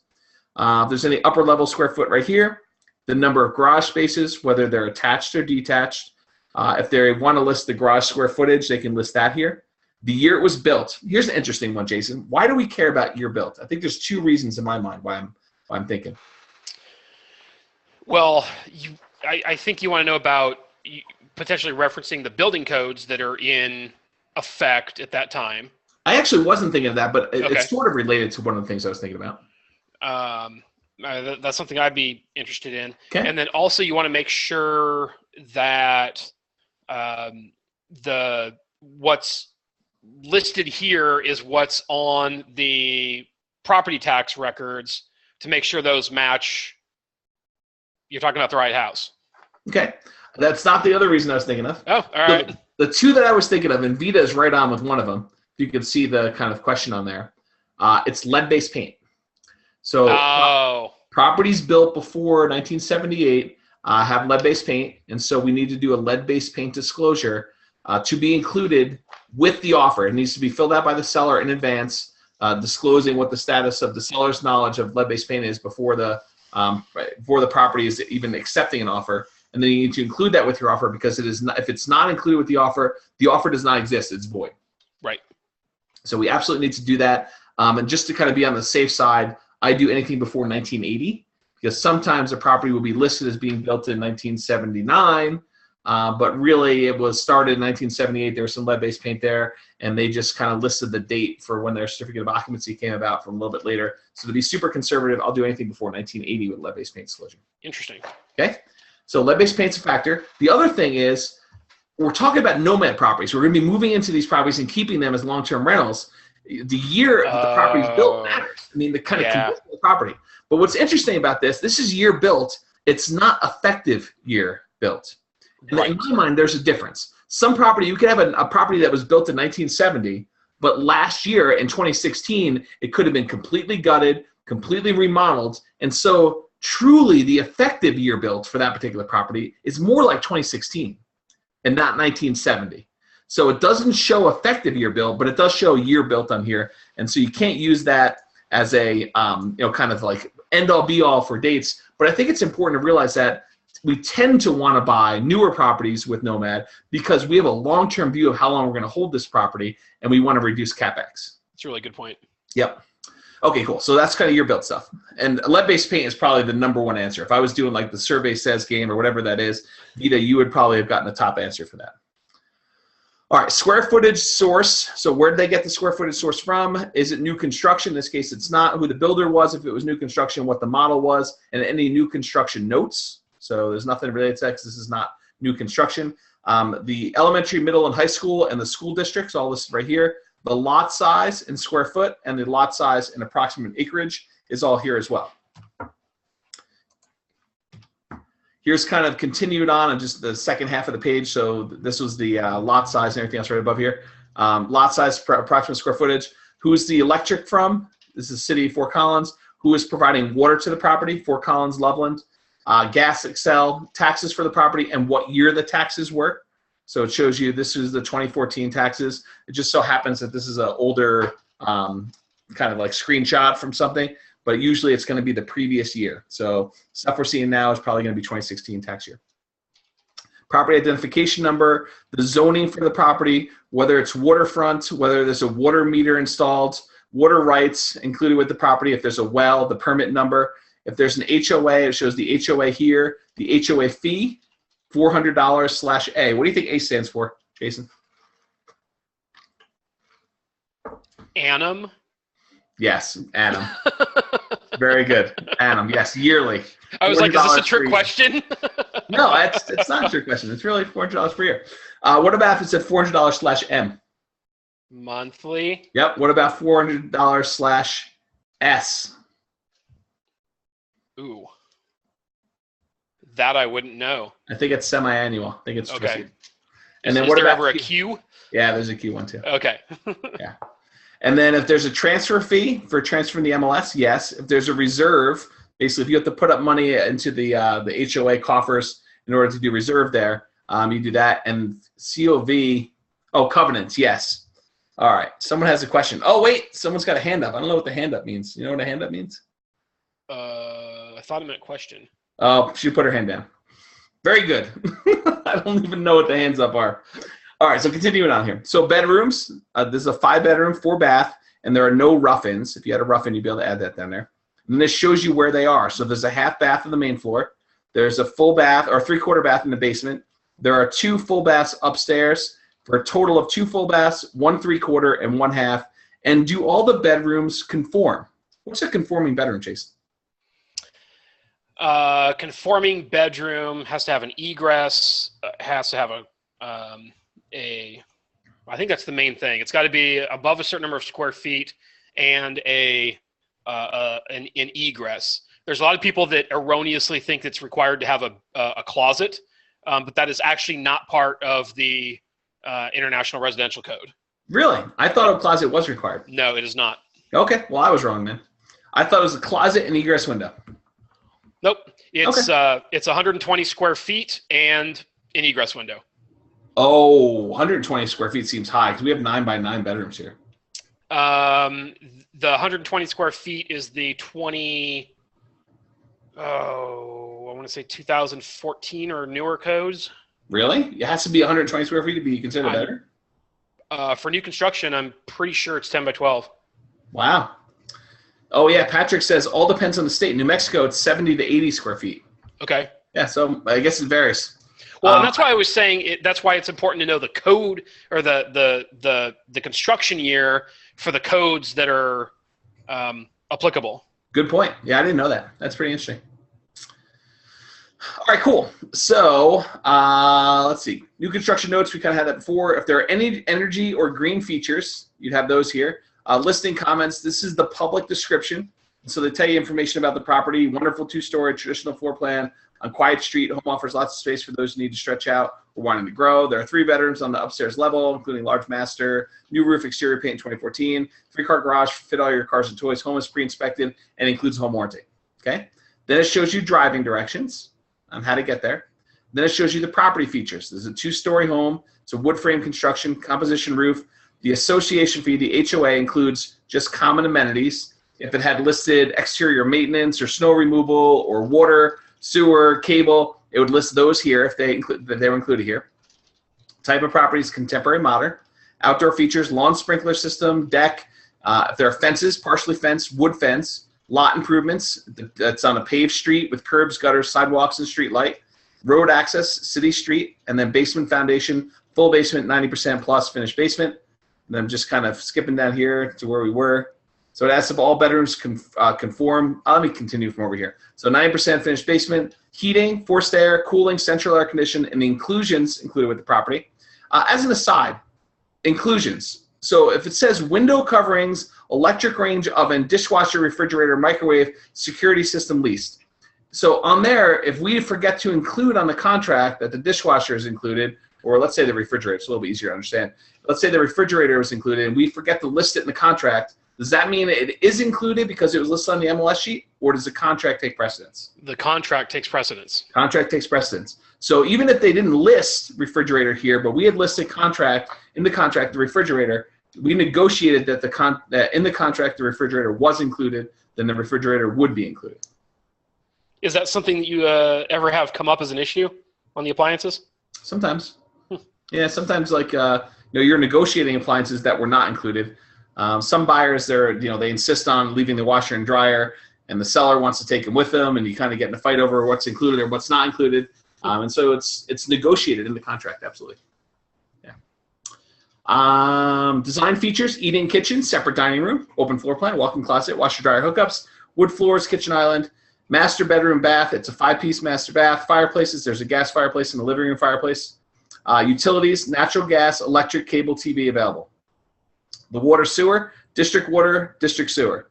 If there's any upper level square foot right here, the number of garage spaces, whether they're attached or detached. If they want to list the garage square footage, they can list that here. The year it was built. Here's an interesting one, Jason. Why do we care about year built? I think there's two reasons in my mind why I'm thinking. Well, I think you want to know about potentially referencing the building codes that are in effect at that time. I actually wasn't thinking of that, but Okay. it's sort of related to one of the things I was thinking about. That's something I'd be interested in. Okay. And then also you want to make sure that what's listed here is what's on the property tax records to make sure those match. You're talking about the right house. Okay. That's not the other reason I was thinking of. Oh, all right. The two that I was thinking of, and Vita is right on with one of them. If you could see the kind of question on there, it's lead-based paint. So properties built before 1978 have lead-based paint, and so we need to do a lead-based paint disclosure to be included with the offer. It needs to be filled out by the seller in advance, disclosing what the status of the seller's knowledge of lead-based paint is before the property is even accepting an offer. And then you need to include that with your offer, because it is not, if it's not included with the offer does not exist. It's void. Right. So we absolutely need to do that. And just to kind of be on the safe side, I do anything before 1980, because sometimes a property will be listed as being built in 1979, but really it was started in 1978. There was some lead-based paint there, and they just kind of listed the date for when their certificate of occupancy came about from a little bit later. So to be super conservative, I'll do anything before 1980 with lead-based paint disclosure. Interesting. Okay, so lead-based paint's a factor. The other thing is, we're talking about nomad properties. We're going to be moving into these properties and keeping them as long-term rentals. The year that the property is built matters. I mean, the kind of condition of the property. But what's interesting about this is year built. It's not effective year built. And in my mind, there's a difference. Some property, you could have a property that was built in 1970, but last year in 2016, it could have been completely gutted, completely remodeled. And so truly the effective year built for that particular property is more like 2016 and not 1970. So it doesn't show effective year built, but it does show year built on here. And so you can't use that as a kind of like end all be all for dates. But I think it's important to realize that we tend to want to buy newer properties with Nomad because we have a long-term view of how long we're going to hold this property, and we want to reduce CapEx. That's a really good point. Yep. Okay, cool. So that's kind of year built stuff. And lead-based paint is probably the #1 answer. If I was doing like the survey says game or whatever that is, Vita, you would probably have gotten the top answer for that. All right, square footage source. So where did they get the square footage source from? Is it new construction? In this case, it's not. Who the builder was, if it was new construction, what the model was, and any new construction notes. So there's nothing related to that because this is not new construction. The elementary, middle, and high school and the school districts, all listed right here. The lot size in square foot and the lot size in approximate acreage is all here as well. Here's kind of continued on just the second half of the page. So this was the lot size and everything else right above here. Lot size, approximate square footage. Who's the electric from? This is City of Fort Collins. Who is providing water to the property? Fort Collins, Loveland. Gas, Excel, taxes for the property, and what year the taxes were. So it shows you this is the 2014 taxes. It just so happens that this is an older kind of like screenshot from something, but usually it's going to be the previous year. So stuff we're seeing now is probably going to be 2016 tax year. Property identification number, the zoning for the property, whether it's waterfront, whether there's a water meter installed, water rights included with the property, if there's a well, the permit number. If there's an HOA, it shows the HOA here, the HOA fee, $400/A. What do you think A stands for, Jason? Annum? Yes, annum. Very good. Annum, yes, yearly. I was like, is this a trick question? No, it's not a trick question. It's really $400 per year. What about if it said $400/M? Monthly? Yep. What about $400/S? Ooh. That I wouldn't know. I think it's semi-annual. I think it's okay. And then is what there about ever a Q? Yeah, there's a Q one too. Okay. Yeah. And then if there's a transfer fee for transferring the MLS, yes. If there's a reserve, basically if you have to put up money into the HOA coffers in order to do reserve there, you do that. And COV, covenants, yes. All right. Someone has a question. Oh, wait, someone's got a hand up. I don't know what the hand up means. You know what a hand up means? I thought it meant question. Oh, she put her hand down. Very good. I don't even know what the hands up are. All right, so continuing on here. So bedrooms, this is a 5-bedroom, 4-bath, and there are no rough-ins. If you had a rough-in, you'd be able to add that down there. And this shows you where they are. So there's a half bath on the main floor. There's a full bath or 3/4 bath in the basement. There are 2 full baths upstairs for a total of 2 full baths, 1 3/4 and 1 half. And do all the bedrooms conform? What's a conforming bedroom, Jason? Conforming bedroom has to have an egress, has to have I think that's the main thing. It's got to be above a certain number of square feet and an egress. There's a lot of people that erroneously think it's required to have a closet, but that is actually not part of the International Residential Code. Really? I thought a closet was required. No, it is not. Okay, well, I was wrong, man. I thought it was a closet and egress window. Nope. It's 120 square feet and an egress window. Oh, 120 square feet seems high because we have 9 by 9 bedrooms here. The 120 square feet is the I want to say 2014 or newer codes. Really? It has to be 120 square feet to be considered better? For new construction, I'm pretty sure it's 10 by 12. Wow. Oh, yeah. Patrick says all depends on the state. New Mexico, it's 70 to 80 square feet. Okay. Yeah, so I guess it varies. Well, and that's why I was saying that's why it's important to know the code or the construction year for the codes that are applicable. Good point. Yeah, I didn't know that. That's pretty interesting. All right, cool. So let's see. New construction notes, we kind of had that before. If there are any energy or green features, you'd have those here. Listing comments, this is the public description. So they tell you information about the property. Wonderful 2-story traditional floor plan on quiet street. Home offers lots of space for those who need to stretch out or wanting to grow. There are 3 bedrooms on the upstairs level, including large master, new roof, exterior paint in 2014, 3-car garage, fit all your cars and toys. Home is pre-inspected and includes home warranty. Okay. Then it shows you driving directions on how to get there. Then it shows you the property features. There's a 2-story home. It's a wood frame construction, composition roof. The association fee, the HOA, includes just common amenities. If it had listed exterior maintenance or snow removal or water, sewer, cable, it would list those here if they were included here. Type of property is contemporary modern. Outdoor features, lawn sprinkler system, deck. If there are fences, partially fenced, wood fence. Lot improvements, that's on a paved street with curbs, gutters, sidewalks, and street light. Road access, city street, and then basement foundation, full basement, 90% plus finished basement. And then I'm just kind of skipping down here to where we were. So it asks if all bedrooms conform. Let me continue from over here. So 90% finished basement, heating, forced air, cooling, central air conditioning, and the inclusions included with the property. As an aside, inclusions. So if it says window coverings, electric range oven, dishwasher, refrigerator, microwave, security system leased. So on there, if we forget to include on the contract that the dishwasher is included, or let's say the refrigerator, it's a little bit easier to understand. Let's say the refrigerator was included and we forget to list it in the contract. Does that mean it is included because it was listed on the MLS sheet, or does the contract take precedence? The contract takes precedence. Contract takes precedence. So even if they didn't list refrigerator here, but we had listed in the contract, the refrigerator, we negotiated that in the contract the refrigerator was included, then the refrigerator would be included. Is that something that you ever have come up as an issue on the appliances? Sometimes. Yeah, sometimes you're negotiating appliances that were not included. Some buyers, they insist on leaving the washer and dryer, and the seller wants to take them with them, and you kind of get in a fight over what's included or what's not included. And so it's negotiated in the contract, absolutely. Yeah. Design features: eat-in kitchen, separate dining room, open floor plan, walk-in closet, washer dryer hookups, wood floors, kitchen island, master bedroom bath. It's a 5-piece master bath. Fireplaces: there's a gas fireplace and a living room fireplace. Utilities: natural gas, electric, cable, TV available. The water sewer: district water, district sewer.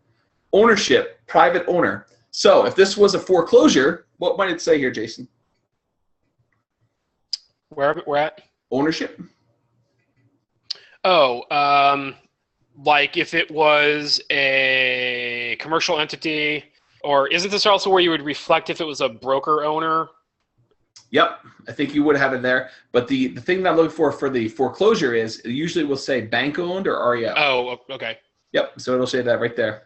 Ownership: private owner. So if this was a foreclosure, what might it say here, Jason? Where at? Ownership. Oh, like if it was a commercial entity, or isn't this also where you would reflect if it was a broker owner? Yep, I think you would have it there. But the thing that I'm looking for the foreclosure is it usually will say bank owned or REO. Oh, okay. Yep, so it'll say that right there.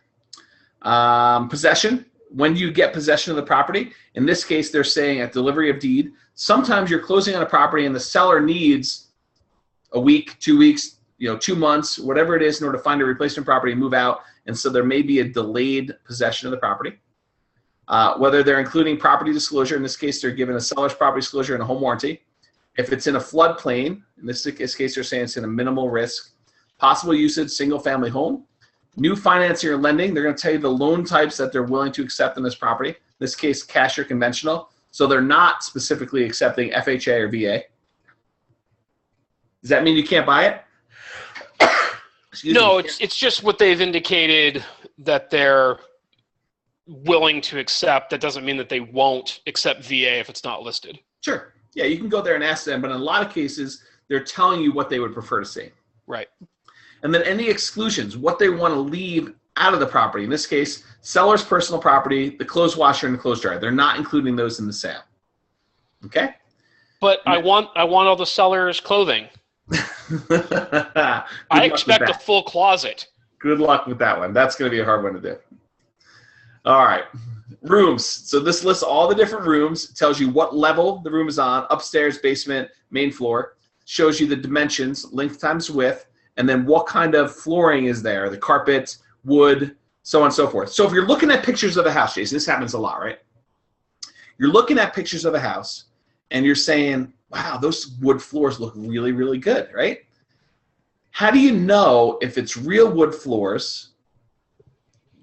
Possession: when do you get possession of the property? In this case, they're saying at delivery of deed. Sometimes you're closing on a property and the seller needs a week, 2 weeks, 2 months, whatever it is, in order to find a replacement property and move out. And so there may be a delayed possession of the property. whether they're including property disclosure. In this case, they're given a seller's property disclosure and a home warranty. If it's in a floodplain, in this case, they're saying it's in a minimal risk. Possible usage, single-family home. New financing or lending, they're going to tell you the loan types that they're willing to accept in this property. In this case, cash or conventional. So they're not specifically accepting FHA or VA. Does that mean you can't buy it? No, it's just what they've indicated that they're willing to accept. That doesn't mean that they won't accept VA if it's not listed. Sure. Yeah, you can go there and ask them, but in a lot of cases, they're telling you what they would prefer to see. Right. And then any exclusions, what they want to leave out of the property. In this case, seller's personal property, the clothes washer, and the clothes dryer. They're not including those in the sale. Okay? But I want all the seller's clothing. I expect a full closet. Good luck with that one. That's going to be a hard one to do. All right. Rooms. So this lists all the different rooms. It tells you what level the room is on, upstairs, basement, main floor. Shows you the dimensions, length times width, and then what kind of flooring is there, the carpet, wood, so on and so forth. So if you're looking at pictures of a house, Jason, this happens a lot, right? You're looking at pictures of a house, and you're saying, wow, those wood floors look really, really good, right? How do you know if it's real wood floors,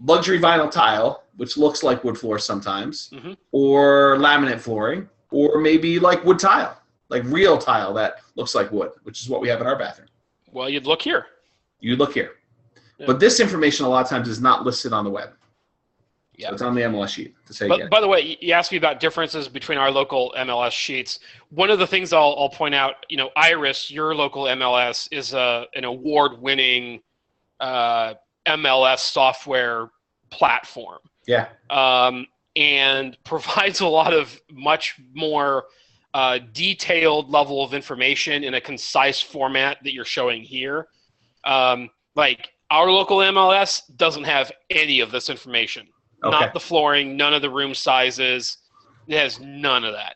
luxury vinyl tile, which looks like wood floors sometimes, or laminate flooring, or maybe like wood tile, like real tile that looks like wood, which is what we have in our bathroom? Well, you'd look here. You'd look here. Yeah. But this information a lot of times is not listed on the web. Yeah, so it's on the MLS sheet. By the way, you asked me about differences between our local MLS sheets. One of the things I'll point out, Iris, your local MLS, is an award-winning MLS software platform. Yeah. And provides a lot of much more detailed level of information in a concise format that you're showing here. Like our local MLS doesn't have any of this information. Okay. Not the flooring, none of the room sizes. It has none of that.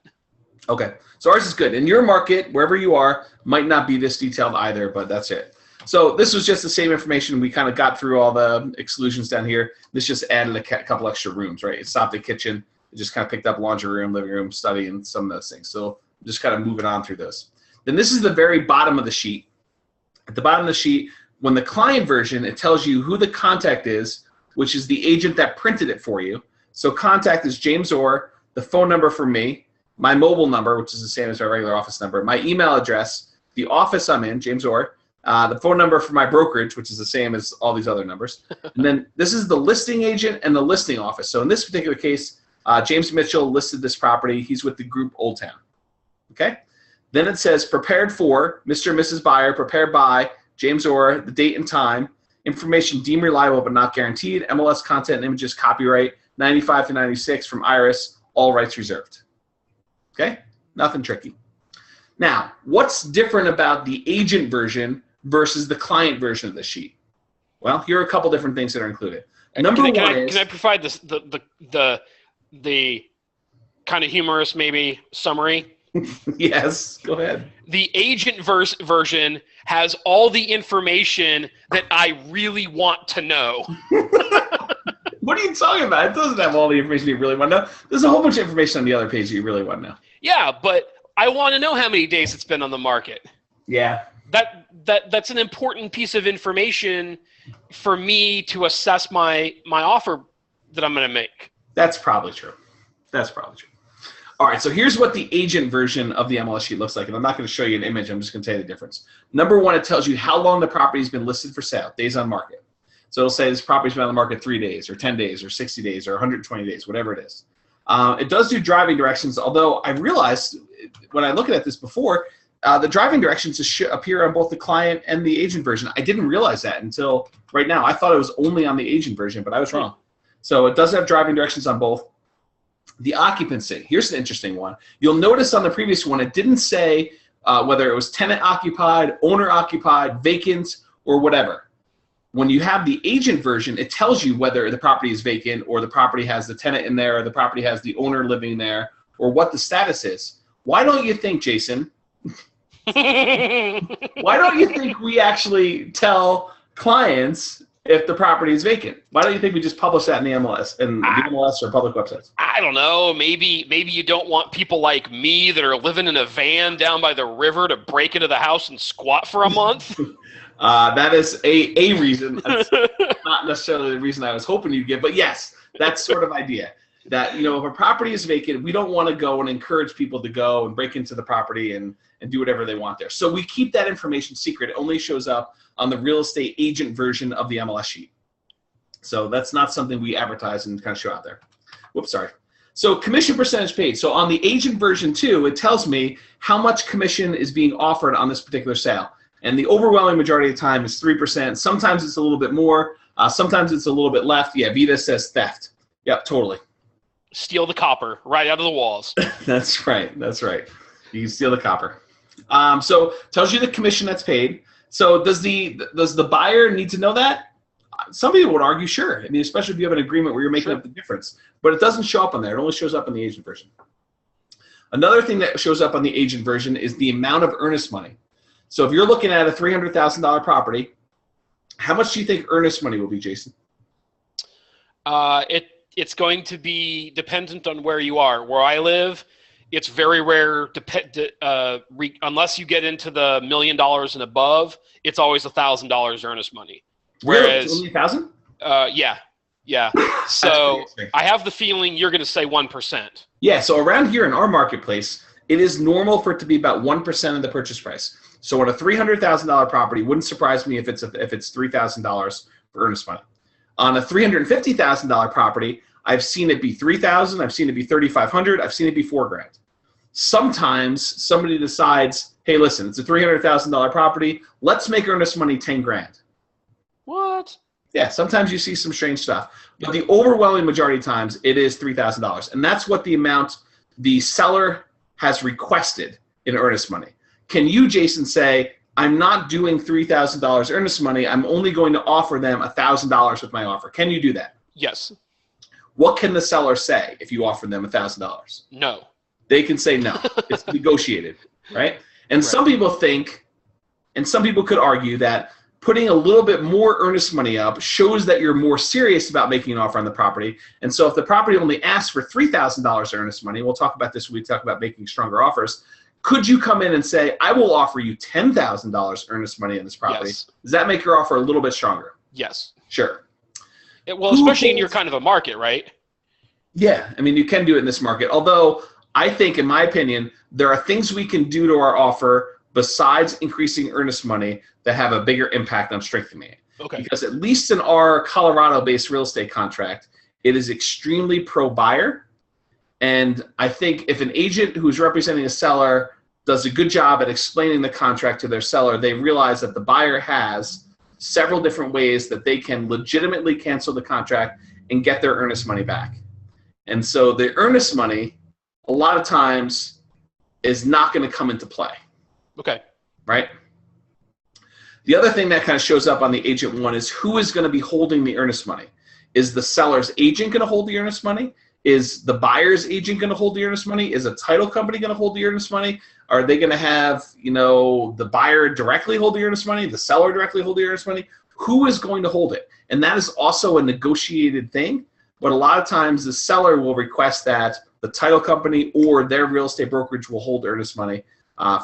Okay. So ours is good. In your market, wherever you are, might not be this detailed either, but that's it. So this was just the same information. We kind of got through all the exclusions down here. This just added a couple extra rooms, right? It stopped at kitchen. It just kind of picked up laundry room, living room, study, and some of those things. So just kind of moving on through those. Then this is the very bottom of the sheet. At the bottom of the sheet, when the client version, it tells you who the contact is, which is the agent that printed it for you. So contact is James Orr, the phone number for me, my mobile number, which is the same as my regular office number, my email address, the office I'm in, James Orr, the phone number for my brokerage, which is the same as all these other numbers. And then this is the listing agent and the listing office. So in this particular case, James Mitchell listed this property. He's with the group Old Town. Okay? Then it says prepared for Mr. and Mrs. Buyer, prepared by James Orr, the date and time, information deemed reliable but not guaranteed, MLS content and images copyright 95 to 96 from Iris, all rights reserved. Okay? Nothing tricky. Now, what's different about the agent version versus the client version of the sheet? Well, here are a couple different things that are included. Number one is... Can I provide this, the kind of humorous maybe summary? Yes, go ahead. The agent version has all the information that I really want to know. What are you talking about? It doesn't have all the information you really want to know. There's a whole bunch of information on the other page that you really want to know. Yeah, but I want to know how many days it's been on the market. Yeah. That's an important piece of information for me to assess my offer that I'm going to make. That's probably true. That's probably true. All right, so here's what the agent version of the MLS sheet looks like, and I'm not going to show you an image. I'm just going to tell you the difference. Number one, it tells you how long the property has been listed for sale, days on market. So it'll say this property's been on the market 3 days, or 10 days, or 60 days, or 120 days, whatever it is. It does do driving directions, although I realized when I looked at this before, the driving directions appear on both the client and the agent version. I didn't realize that until right now. I thought it was only on the agent version, but I was wrong. So it does have driving directions on both. The occupancy, here's the interesting one. You'll notice on the previous one, it didn't say whether it was tenant occupied, owner occupied, vacant, or whatever. When you have the agent version, it tells you whether the property is vacant or the property has the tenant in there or the property has the owner living there or what the status is. Why don't you think, Jason, why don't you think we actually tell clients if the property is vacant? Why don't you think we just publish that in the MLS and the MLS or public websites? I don't know. Maybe you don't want people like me that are living in a van down by the river to break into the house and squat for a month. That is a reason. That's not necessarily the reason I was hoping you'd give, but yes, that sort of idea. That, if a property is vacant, we don't want to go and encourage people to go and break into the property and do whatever they want there. So we keep that information secret. It only shows up on the real estate agent version of the MLS sheet. So that's not something we advertise and kind of show out there. Whoops, sorry. So commission percentage paid. So on the agent version too, it tells me how much commission is being offered on this particular sale. And the overwhelming majority of the time is 3%. Sometimes it's a little bit more. Sometimes it's a little bit less. Yeah, Vita says theft. Yep, totally. Steal the copper right out of the walls. That's right. That's right. You can steal the copper. So tells you the commission that's paid. So does the buyer need to know that? Some people would argue, sure. I mean, especially if you have an agreement where you're making up the difference. But it doesn't show up on there. It only shows up on the agent version. Another thing that shows up on the agent version is the amount of earnest money. So if you're looking at a $300,000 property, how much do you think earnest money will be, Jason? It's going to be dependent on where you are. Where I live, it's very rare, unless you get into the $1 million and above, it's always $1,000 earnest money. Whereas, really? Only 1,000? Yeah. So I have the feeling you're going to say 1%. Yeah, so around here in our marketplace, it is normal for it to be about 1% of the purchase price. So on a $300,000 property, wouldn't surprise me if it's $3,000 for earnest money. On a $350,000 property, I've seen it be $3,000, I've seen it be $3,500, I've seen it be $4,000. Sometimes somebody decides, hey, listen, it's a $300,000 property, let's make earnest money $10,000. What? Yeah, sometimes you see some strange stuff. But the overwhelming majority of times, it is $3,000. And that's what the amount the seller has requested in earnest money. Can you, Jason, say, I'm not doing $3,000 earnest money, I'm only going to offer them $1,000 with my offer? Can you do that? Yes. What can the seller say if you offer them $1,000? No. They can say no. It's negotiated, right? And some people think, and some people could argue that putting a little bit more earnest money up shows that you're more serious about making an offer on the property. And so if the property only asks for $3,000 earnest money, we'll talk about this when we talk about making stronger offers, could you come in and say, I will offer you $10,000 earnest money on this property? Yes. Does that make your offer a little bit stronger? Yes. Sure. Well, especially in your kind of a market, right? Yeah, I mean, you can do it in this market. Although I think, in my opinion, there are things we can do to our offer besides increasing earnest money that have a bigger impact on strengthening it. Okay. Because at least in our Colorado-based real estate contract, it is extremely pro-buyer. And I think if an agent who's representing a seller does a good job at explaining the contract to their seller, they realize that the buyer has several different ways that they can legitimately cancel the contract and get their earnest money back. And so the earnest money, a lot of times, is not going to come into play. Okay. Right? The other thing that kind of shows up on the agent one is who is going to be holding the earnest money. Is the seller's agent going to hold the earnest money? Is the buyer's agent going to hold the earnest money? Is a title company going to hold the earnest money? Are they going to have, the buyer directly hold the earnest money, the seller directly hold the earnest money? Who is going to hold it? And that is also a negotiated thing. But a lot of times the seller will request that the title company or their real estate brokerage will hold earnest money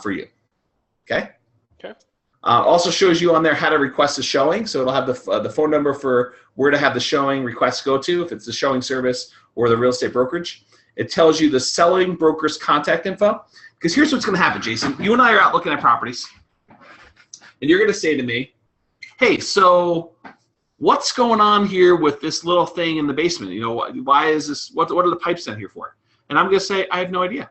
for you. Okay? Okay. Also shows you on there how to request a showing. So it'll have the phone number for where to have the showing request go to, if it's the showing service or the real estate brokerage. It tells you the selling broker's contact info. Because here's what's going to happen, Jason. You and I are out looking at properties. And you're going to say to me, hey, so what's going on here with this little thing in the basement? Why is this, what are the pipes down here for? And I'm going to say, I have no idea.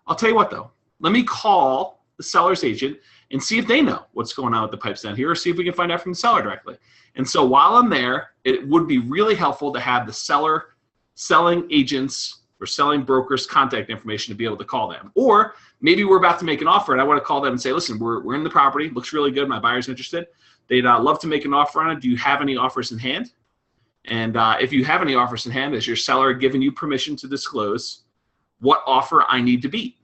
I'll tell you what, though. Let me call the seller's agent and see if they know what's going on with the pipes down here, or see if we can find out from the seller directly. And so while I'm there, it would be really helpful to have the selling agents or selling brokers' contact information to be able to call them. Or maybe we're about to make an offer and I want to call them and say, listen, we're in the property, looks really good, my buyer's interested. They'd love to make an offer on it. Do you have any offers in hand? And if you have any offers in hand, is your seller giving you permission to disclose what offer I need to beat?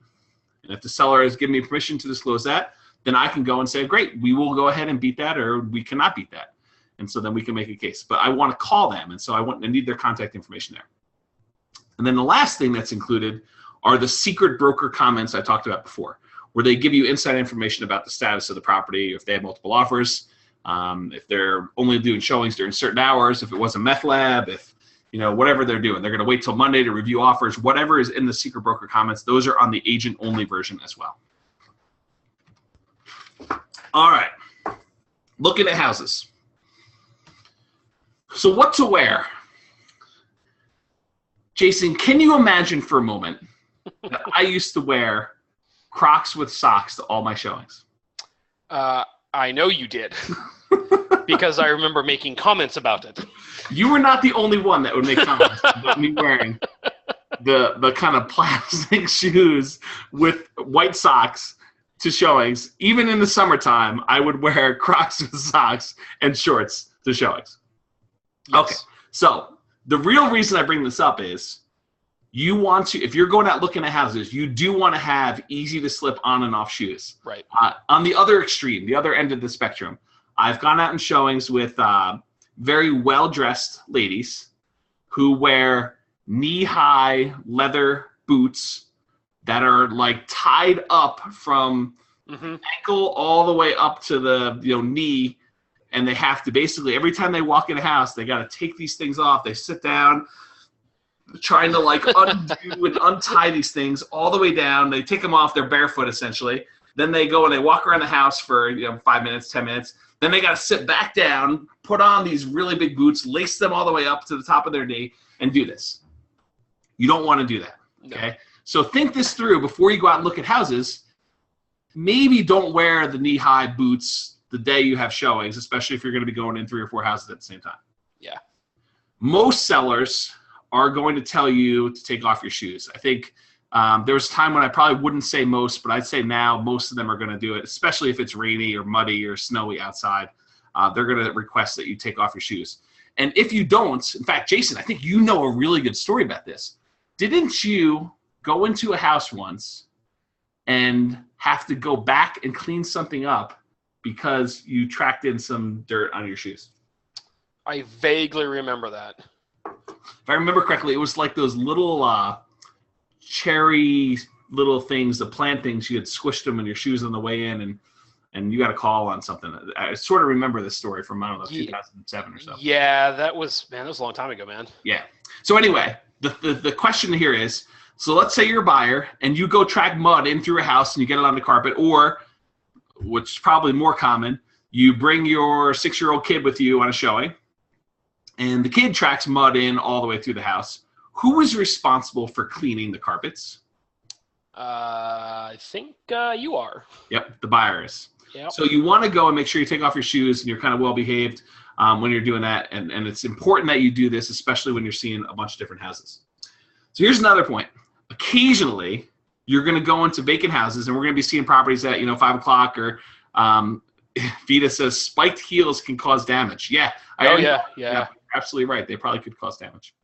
And if the seller has given me permission to disclose that, then I can go and say, great, we will go ahead and beat that, or we cannot beat that. And so then we can make a case. But I want to call them, and so I need their contact information there. And then the last thing that's included are the secret broker comments I talked about before, where they give you inside information about the status of the property, if they have multiple offers, if they're only doing showings during certain hours, if it was a meth lab, if, whatever they're doing. They're going to wait till Monday to review offers. Whatever is in the secret broker comments, those are on the agent-only version as well. All right. Looking at houses. So what to wear? Jason, can you imagine for a moment that I used to wear Crocs with socks to all my showings? I know you did. Because I remember making comments about it. You were not the only one that would make comments about me wearing the kind of plastic shoes with white socks to showings. Even in the summertime, I would wear Crocs with socks and shorts to showings. Yes. Okay, so the real reason I bring this up is you want to, if you're going out looking at houses, you do want to have easy to slip on and off shoes. Right. On the other extreme, the other end of the spectrum, I've gone out in showings with very well-dressed ladies who wear knee-high leather boots that are like tied up from ankle all the way up to the knee, and they have to basically every time they walk in a house, they got to take these things off. They sit down, trying to like undo and untie these things all the way down. They take them off. They're barefoot essentially. Then they go and they walk around the house for 5 minutes, 10 minutes. Then they got to sit back down, put on these really big boots, lace them all the way up to the top of their knee, and do this. You don't want to do that, okay? No. So think this through before you go out and look at houses. Maybe don't wear the knee-high boots the day you have showings, especially if you're going to be going in 3 or 4 houses at the same time. Yeah. Most sellers are going to tell you to take off your shoes. I think there was a time when I probably wouldn't say most, but I'd say now most of them are going to do it, especially if it's rainy or muddy or snowy outside. They're going to request that you take off your shoes. And if you don't, in fact, Jason, I think you know a really good story about this. Didn't you go into a house once and have to go back and clean something up because you tracked in some dirt on your shoes? I vaguely remember that. If I remember correctly, it was like those little cherry little things, the plant things. You had squished them in your shoes on the way in, and you got a call on something. I sort of remember this story from, I don't know, 2007 or so. Yeah, that was a long time ago, man. Yeah. So anyway, the question here is, so let's say you're a buyer and you go track mud in through a house and you get it on the carpet, or, which is probably more common, you bring your 6-year-old kid with you on a showing, and the kid tracks mud in all the way through the house. Who is responsible for cleaning the carpets? I think you are. Yep, the buyer is. Yep. So you want to go and make sure you take off your shoes and you're kind of well behaved when you're doing that. And it's important that you do this, especially when you're seeing a bunch of different houses. So here's another point. Occasionally, you're going to go into vacant houses, and we're going to be seeing properties at 5 o'clock, or Vita says spiked heels can cause damage. Yeah. Yeah. Absolutely right. They probably could cause damage.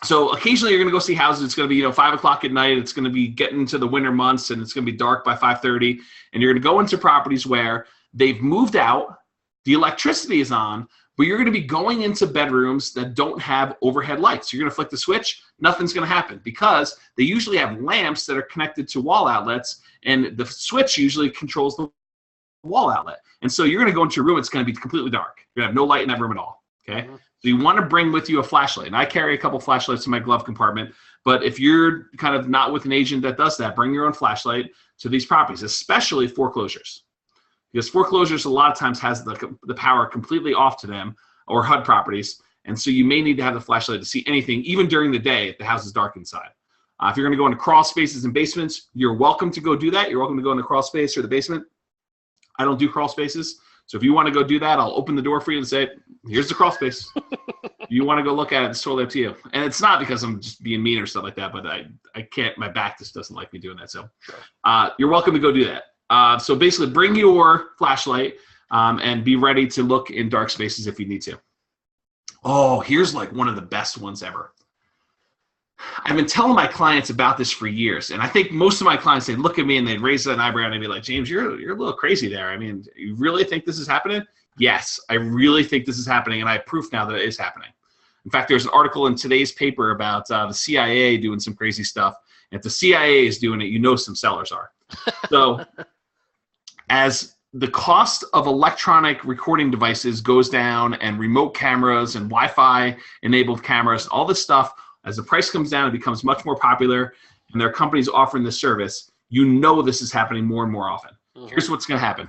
So occasionally you're going to go see houses. It's going to be 5 o'clock at night. It's going to be getting into the winter months, and it's going to be dark by 5:30. And you're going to go into properties where they've moved out, the electricity is on, but you're going to be going into bedrooms that don't have overhead lights. You're going to flick the switch, nothing's going to happen, because they usually have lamps that are connected to wall outlets, and the switch usually controls the wall outlet. And so you're going to go into a room, it's going to be completely dark. You're going to have no light in that room at all, okay? Mm-hmm. So you want to bring with you a flashlight. And I carry a couple flashlights in my glove compartment, but if you're kind of not with an agent that does that, bring your own flashlight to these properties, especially foreclosures. Because foreclosures a lot of times has the power completely off to them, or HUD properties, and so you may need to have the flashlight to see anything, even during the day if the house is dark inside. If you're going to go into crawl spaces and basements, you're welcome to go do that. You're welcome to go in the crawl space or the basement. I don't do crawl spaces, so if you want to go do that, I'll open the door for you and say, here's the crawl space. You want to go look at it, it's totally up to you. And it's not because I'm just being mean or stuff like that, but I can't, my back just doesn't like me doing that. So you're welcome to go do that. So basically bring your flashlight and be ready to look in dark spaces if you need to. Oh, here's like one of the best ones ever. I've been telling my clients about this for years, and I think most of my clients, they'd look at me and they'd raise an eyebrow and they'd be like, James, you're a little crazy there. I mean, you really think this is happening? Yes, I really think this is happening, and I have proof now that it is happening. In fact, there's an article in today's paper about the CIA doing some crazy stuff. And if the CIA is doing it, you know some sellers are. So as the cost of electronic recording devices goes down and remote cameras and Wi-Fi enabled cameras, all this stuff, as the price comes down, it becomes much more popular, and there are companies offering this service. You know this is happening more and more often. Here's what's going to happen.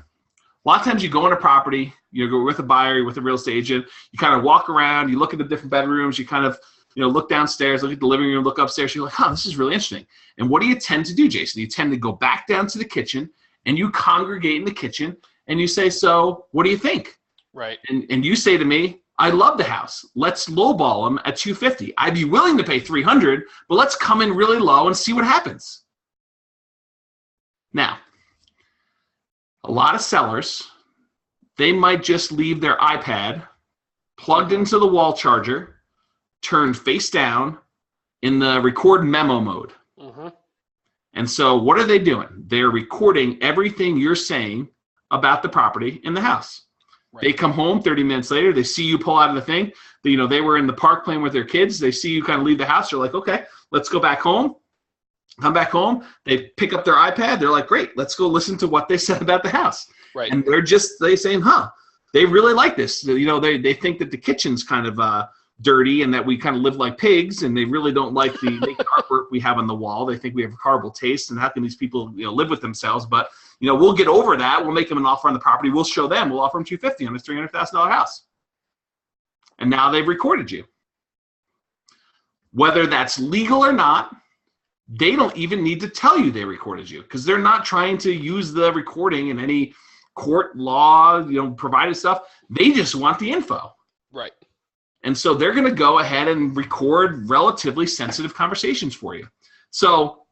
A lot of times you go on a property, you go with a buyer, you're with a real estate agent, you kind of walk around, you look at the different bedrooms, you kind of look downstairs, look at the living room, look upstairs, you're like, oh, this is really interesting. And what do you tend to do, Jason? You tend to go back down to the kitchen, and you congregate in the kitchen, and you say, so what do you think? Right. And you say to me, I love the house. Let's lowball them at $250. I'd be willing to pay $300, but let's come in really low and see what happens. Now, a lot of sellers, they might just leave their iPad plugged into the wall charger, turned face down in the record memo mode. And so what are they doing? They're recording everything you're saying about the property in the house. Right. They come home 30 minutes later, they see you pull out of the thing. They were in the park playing with their kids. They see you kind of leave the house. You're like, okay, let's go back home. Come back home, they pick up their iPad. They're like, great, let's go listen to what they said about the house. Right. And they saying, they really like this. They think that the kitchen's kind of dirty and that we kind of live like pigs, and they really don't like the naked artwork we have on the wall. They think we have horrible taste, and how can these people live with themselves? But we'll get over that. We'll make them an offer on the property. We'll show them. We'll offer them $250 on this $300,000 house. And now they've recorded you. Whether that's legal or not, they don't even need to tell you they recorded you, because they're not trying to use the recording in any court law, provided stuff. They just want the info. Right. And so they're going to go ahead and record relatively sensitive conversations for you. So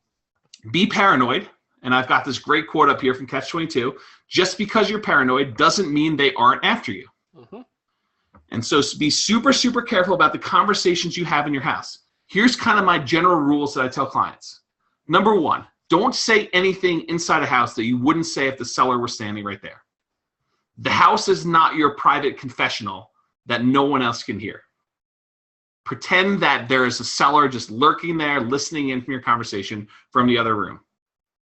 be paranoid. And I've got this great quote up here from Catch-22. Just because you're paranoid doesn't mean they aren't after you. And so be super, super careful about the conversations you have in your house. Here's kind of my general rules that I tell clients. Number one, don't say anything inside a house that you wouldn't say if the seller were standing right there. The house is not your private confessional that no one else can hear. Pretend that there is a seller just lurking there, listening in from your conversation from the other room.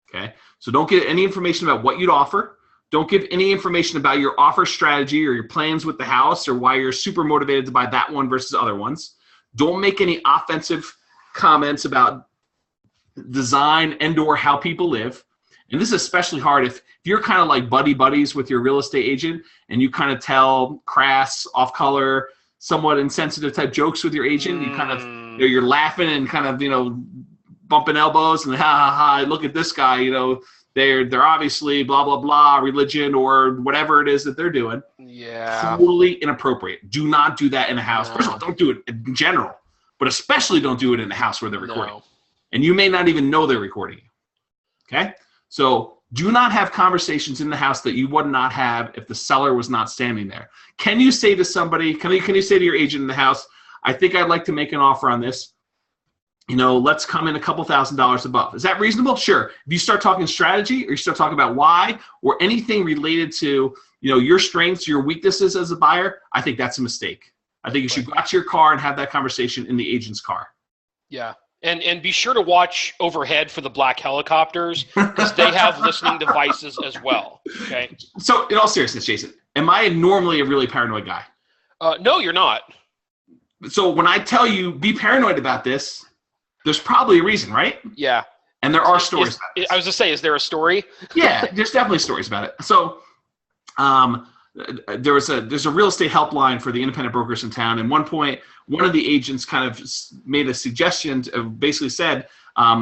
Okay? So don't give any information about what you'd offer. Don't give any information about your offer strategy or your plans with the house or why you're super motivated to buy that one versus other ones. Don't make any offensive comments about design and or how people live. And this is especially hard if you're kind of like buddies with your real estate agent and you kind of tell crass, off-color, somewhat insensitive type jokes with your agent. You kind of, you're laughing and kind of, bumping elbows and ha, look at this guy, they're obviously blah, blah, blah, religion or whatever it is that they're doing. Yeah. Totally inappropriate. Do not do that in a house. No. First of all, don't do it in general, but especially don't do it in a house where they're recording. No. And you may not even know they're recording you. Okay? So do not have conversations in the house that you would not have if the seller was not standing there. Can you say to somebody, can you say to your agent in the house, I think I'd like to make an offer on this. Let's come in a couple $1,000s above. Is that reasonable? Sure. If you start talking strategy or you start talking about why or anything related to, your strengths, your weaknesses as a buyer, I think that's a mistake. I think you should go out to your car and have that conversation in the agent's car. Yeah. And be sure to watch overhead for the black helicopters because they have listening devices as well. Okay. So in all seriousness, Jason, am I normally a really paranoid guy? No, you're not. So when I tell you be paranoid about this, there's probably a reason, right? Yeah. And there are stories about this. I was going to say, is there a story? Yeah, there's definitely stories about it. So there's a real estate helpline for the independent brokers in town. And one point, one of the agents kind of made a suggestion, basically said,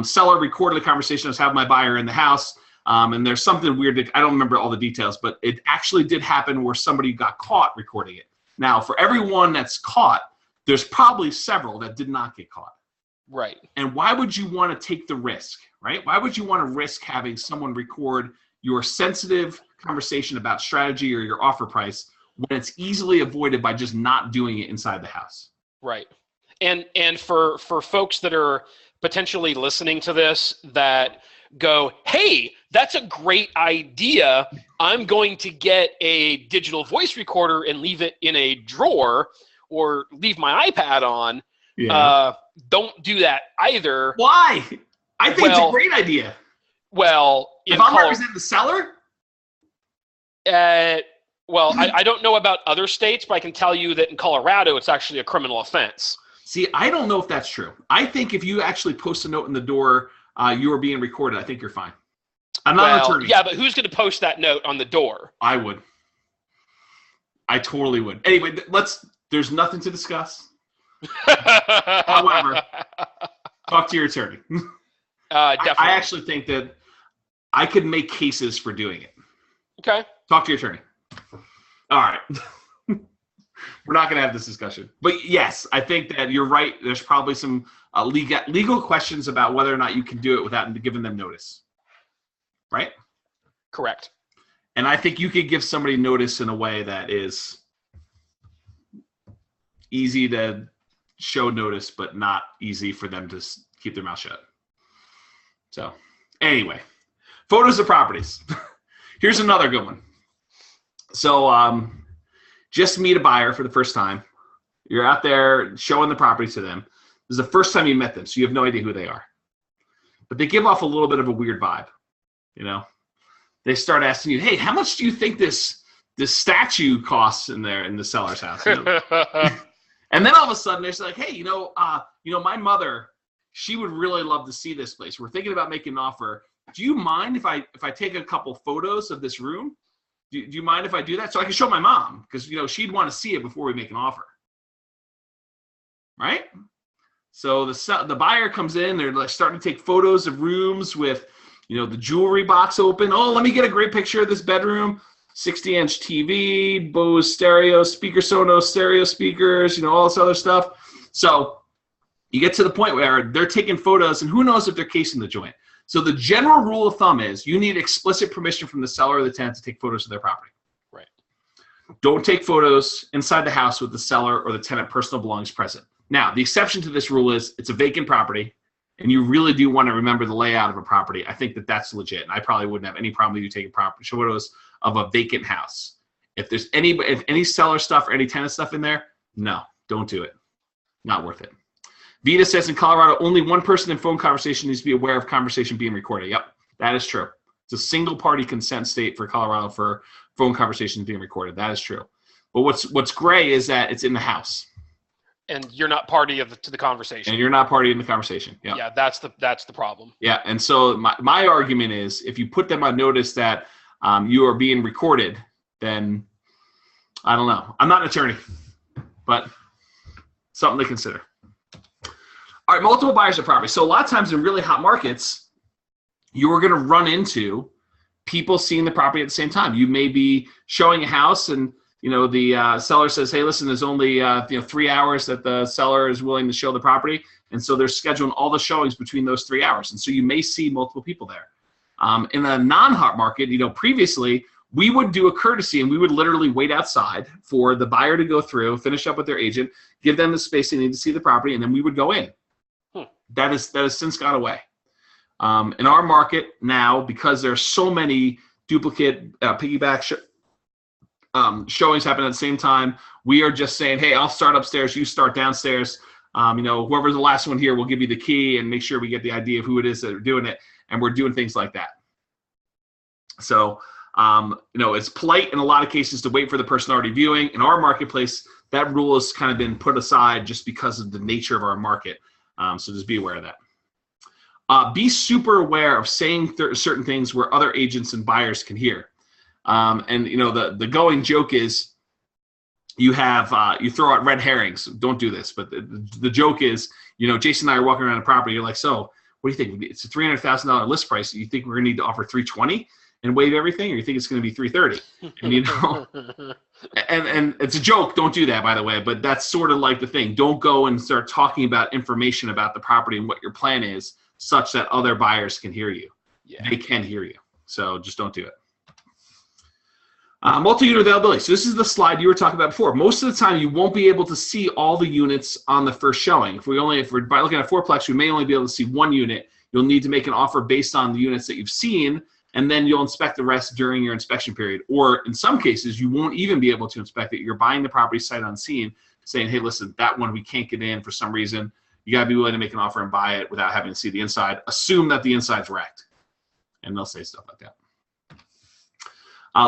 seller recorded the conversation I was having my buyer in the house. And there's something weird. I don't remember all the details, but it actually did happen where somebody got caught recording it. Now, for everyone that's caught, there's probably several that did not get caught. Right. And why would you want to take the risk, right? Why would you want to risk having someone record your sensitive conversation about strategy or your offer price when it's easily avoided by just not doing it inside the house? Right. And for folks that are potentially listening to this that go, hey, that's a great idea. I'm going to get a digital voice recorder and leave it in a drawer or leave my iPad on. Yeah. Don't do that either. Why? I think it's a great idea. Well, if I'm representing the seller? Well, I don't know about other states, but I can tell you that in Colorado, it's actually a criminal offense. See, I don't know if that's true. I think if you actually post a note in the door, you are being recorded. I think you're fine. I'm not an attorney. Yeah, but who's going to post that note on the door? I would. I totally would. Anyway, there's nothing to discuss. However, talk to your attorney. Definitely. I actually think that I could make cases for doing it. Okay. Talk to your attorney. All right. We're not going to have this discussion. But yes, I think that you're right. There's probably some legal questions about whether or not you can do it without giving them notice. Right? Correct. And I think you could give somebody notice in a way that is easy to show notice, but not easy for them to keep their mouth shut. So, anyway, photos of properties. Here's another good one. So, just meet a buyer for the first time. You're out there showing the property to them. This is the first time you met them, so you have no idea who they are. But they give off a little bit of a weird vibe. You know, they start asking you, "Hey, how much do you think this statue costs in the seller's house?" You know? And then all of a sudden, they're like, "Hey, my mother, she would really love to see this place. We're thinking about making an offer. Do you mind if I take a couple photos of this room? Do you mind if I do that so I can show my mom, because she'd want to see it before we make an offer." Right? So the buyer comes in. They're like starting to take photos of rooms with the jewelry box open. Oh, let me get a great picture of this bedroom. 60-inch TV, Bose stereo, speaker Sonos stereo speakers, all this other stuff. So you get to the point where they're taking photos, and who knows if they're casing the joint. So the general rule of thumb is you need explicit permission from the seller or the tenant to take photos of their property. Right. Don't take photos inside the house with the seller or the tenant personal belongings present. Now, the exception to this rule is it's a vacant property, and you really do want to remember the layout of a property. I think that that's legit, and I probably wouldn't have any problem with you taking photos of a vacant house. If there's any seller stuff or any tenant stuff in there, no, don't do it. Not worth it. Vita says in Colorado, only one person in phone conversation needs to be aware of conversation being recorded. Yep, that is true. It's a single-party consent state for Colorado for phone conversations being recorded. That is true. But what's gray is that it's in the house. And you're not party to the conversation. And you're not party in the conversation. Yeah. Yeah, that's the problem. Yeah, and so my argument is if you put them on notice that you are being recorded, then I don't know. I'm not an attorney, but something to consider. All right, multiple buyers of property. So a lot of times in really hot markets, you're going to run into people seeing the property at the same time. You may be showing a house, and the seller says, "Hey, listen, there's only 3 hours that the seller is willing to show the property," and so they're scheduling all the showings between those 3 hours, and so you may see multiple people there. In a non-hot market, previously we would do a courtesy, and we would literally wait outside for the buyer to go through, finish up with their agent, give them the space they need to see the property, and then we would go in. That has since gone away. In our market now, because there are so many duplicate piggyback showings happening at the same time, we are just saying, "Hey, I'll start upstairs, you start downstairs. Whoever's the last one here, we'll give you the key and make sure we get the idea of who it is that are doing it." And we're doing things like that. So, it's polite in a lot of cases to wait for the person already viewing. In our marketplace, that rule has kind of been put aside just because of the nature of our market. So just be aware of that. Be super aware of saying certain things where other agents and buyers can hear. The going joke is you throw out red herrings. Don't do this, but the joke is, Jason and I are walking around the property. You're like, "So what do you think? It's a $300,000 list price. You think we're going to need to offer $320 and waive everything, or you think it's going to be $330?" And and it's a joke. Don't do that, by the way. But that's sort of like the thing. Don't go and start talking about information about the property and what your plan is, such that other buyers can hear you. Yeah. They can hear you. So just don't do it. Multi-unit availability. So this is the slide you were talking about before. Most of the time, you won't be able to see all the units on the first showing. If we're looking at a fourplex, we may only be able to see one unit. you'll need to make an offer based on the units that you've seen, and then you'll inspect the rest during your inspection period. Or in some cases, you won't even be able to inspect it. You're buying the property sight unseen, saying, hey, listen, that one we can't get in for some reason. You got to be willing to make an offer and buy it without having to see the inside. Assume that the inside's wrecked. And they'll say stuff like that.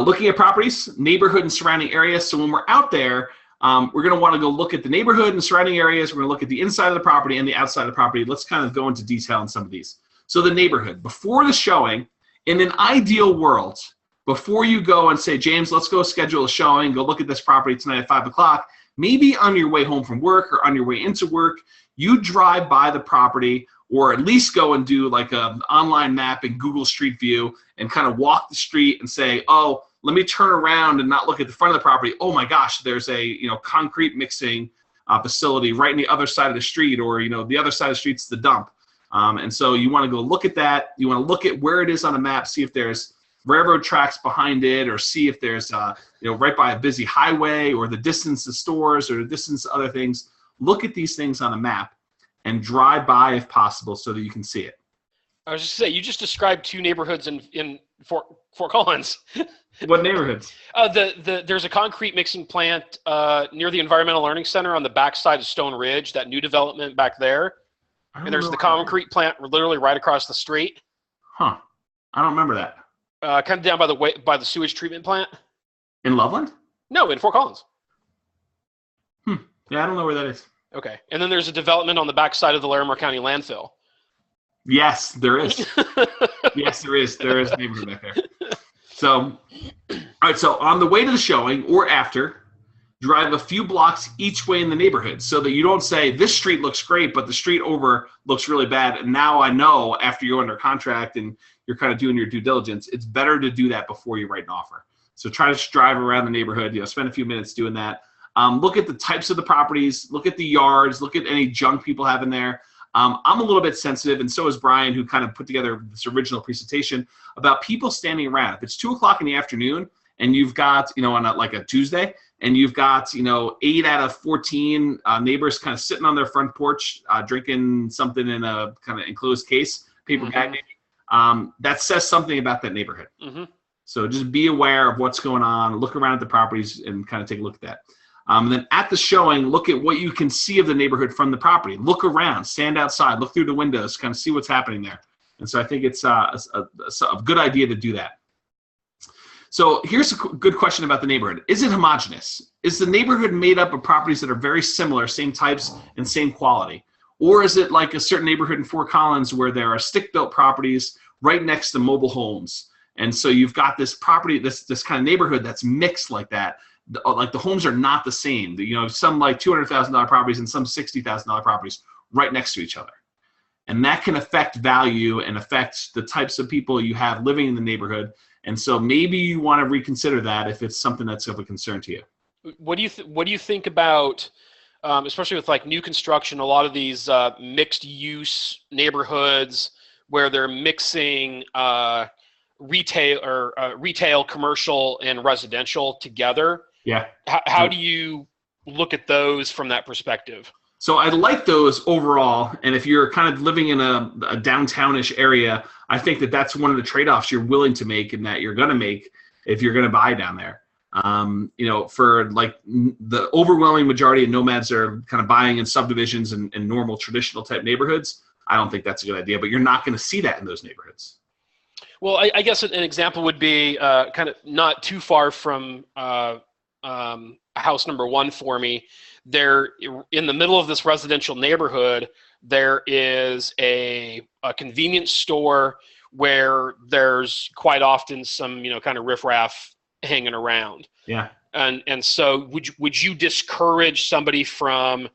Looking at properties, neighborhood and surrounding areas. So when we're out there, we're going to want to go look at the neighborhood and surrounding areas. We're going to look at the inside of the property and the outside of the property. Let's kind of go into detail on some of these. So the neighborhood. Before the showing, in an ideal world, before you go and say, James, let's go schedule a showing, go look at this property tonight at 5 o'clock, maybe on your way home from work or on your way into work, you drive by the property, or at least go and do like an online map in Google Street View and kind of walk the street and say, oh, let me turn around and not look at the front of the property. Oh my gosh, there's a concrete mixing facility right on the other side of the street, or the other side of the street's the dump. And so you want to go look at that. You want to look at where it is on the map, see if there's railroad tracks behind it, or see if there's right by a busy highway, or the distance to stores, or the distance to other things. Look at these things on a map and drive by if possible so that you can see it. I was just say, you just described two neighborhoods in Fort Collins. What neighborhoods? There's a concrete mixing plant near the Environmental Learning Center on the backside of Stone Ridge, that new development back there. And there's the concrete plant literally right across the street. Huh. I don't remember that. Kind of down by the sewage treatment plant. In Loveland? No, in Fort Collins. Yeah, I don't know where that is. Okay. And then there's a development on the backside of the Larimer County landfill. Yes, there is. Yes, there is. There is a neighborhood back there. So, all right, so on the way to the showing or after, drive a few blocks each way in the neighborhood so that you don't say, this street looks great, but the street over looks really bad. And now I know, after you're under contract and you're kind of doing your due diligence, it's better to do that before you write an offer. So try to just drive around the neighborhood, spend a few minutes doing that. Look at the types of the properties, look at the yards, look at any junk people have in there. I'm a little bit sensitive, and so is Brian, who kind of put together this original presentation, about people standing around. If it's 2 o'clock in the afternoon and you've got, on a Tuesday, and you've got, 8 out of 14 neighbors kind of sitting on their front porch, drinking something in a kind of enclosed case, paper bag maybe, that says something about that neighborhood. Mm-hmm. So just be aware of what's going on, look around at the properties and kind of take a look at that. And then at the showing, look at what you can see of the neighborhood from the property. Look around, stand outside, look through the windows, kind of see what's happening there. And so I think it's a good idea to do that. So here's a good question about the neighborhood. Is it homogeneous? Is the neighborhood made up of properties that are very similar, same types and same quality? Or is it like a certain neighborhood in Fort Collins where there are stick-built properties right next to mobile homes? And so you've got this property, this kind of neighborhood that's mixed like that. Like the homes are not the same. Some like $200,000 properties and some $60,000 properties right next to each other. And that can affect value and affect the types of people you have living in the neighborhood. And so maybe you want to reconsider that if it's something that's of a concern to you. What do you think about, especially with like new construction, a lot of these mixed use neighborhoods where they're mixing retail, commercial, and residential together? Yeah. How do you look at those from that perspective? So I like those overall. And if you're kind of living in a downtownish area, I think that that's one of the trade-offs you're willing to make and that you're going to make if you're going to buy down there. For like the overwhelming majority of nomads are kind of buying in subdivisions and normal traditional type neighborhoods. I don't think that's a good idea, but you're not going to see that in those neighborhoods. Well, I guess an example would be kind of not too far from house number one for me. There, in the middle of this residential neighborhood, there is a convenience store where there's quite often some kind of riffraff hanging around. Yeah. And so would you discourage somebody from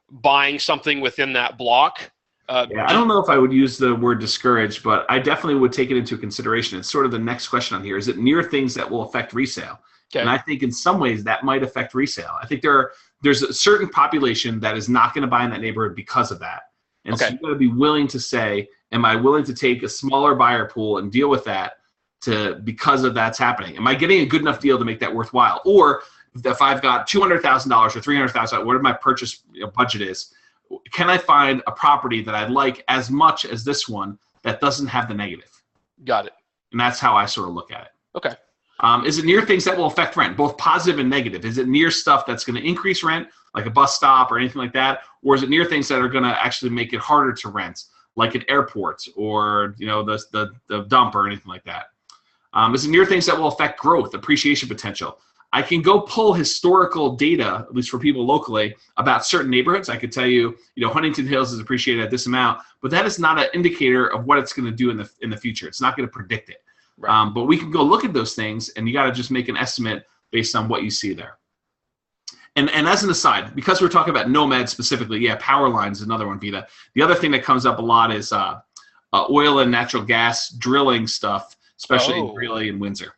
buying something within that block? Yeah, I don't know if I would use the word discourage, but I definitely would take it into consideration. It's sort of the next question on here. Is it near things that will affect resale? Okay. And I think in some ways that might affect resale. I think there's a certain population that is not going to buy in that neighborhood because of that. And so you've got to be willing to say, am I willing to take a smaller buyer pool and deal with that because of that's happening? Am I getting a good enough deal to make that worthwhile? Or if I've got $200,000 or $300,000, whatever my purchase budget is, can I find a property that I like as much as this one that doesn't have the negative. Got it. And that's how I sort of look at it. Okay. Is it near things that will affect rent, both positive and negative? Is it near stuff that's going to increase rent, like a bus stop or anything like that? Or is it near things that are going to actually make it harder to rent, like an airport or the dump or anything like that? Is it near things that will affect growth, appreciation potential? I can go pull historical data, at least for people locally, about certain neighborhoods. I could tell you, Huntington Hills is appreciated at this amount, but that is not an indicator of what it's going to do in the future. It's not going to predict it. Right. But we can go look at those things, and you got to just make an estimate based on what you see there. And as an aside, because we're talking about Nomad specifically, power lines is another one, Vita. The other thing that comes up a lot is oil and natural gas drilling stuff, especially in Greeley and Windsor.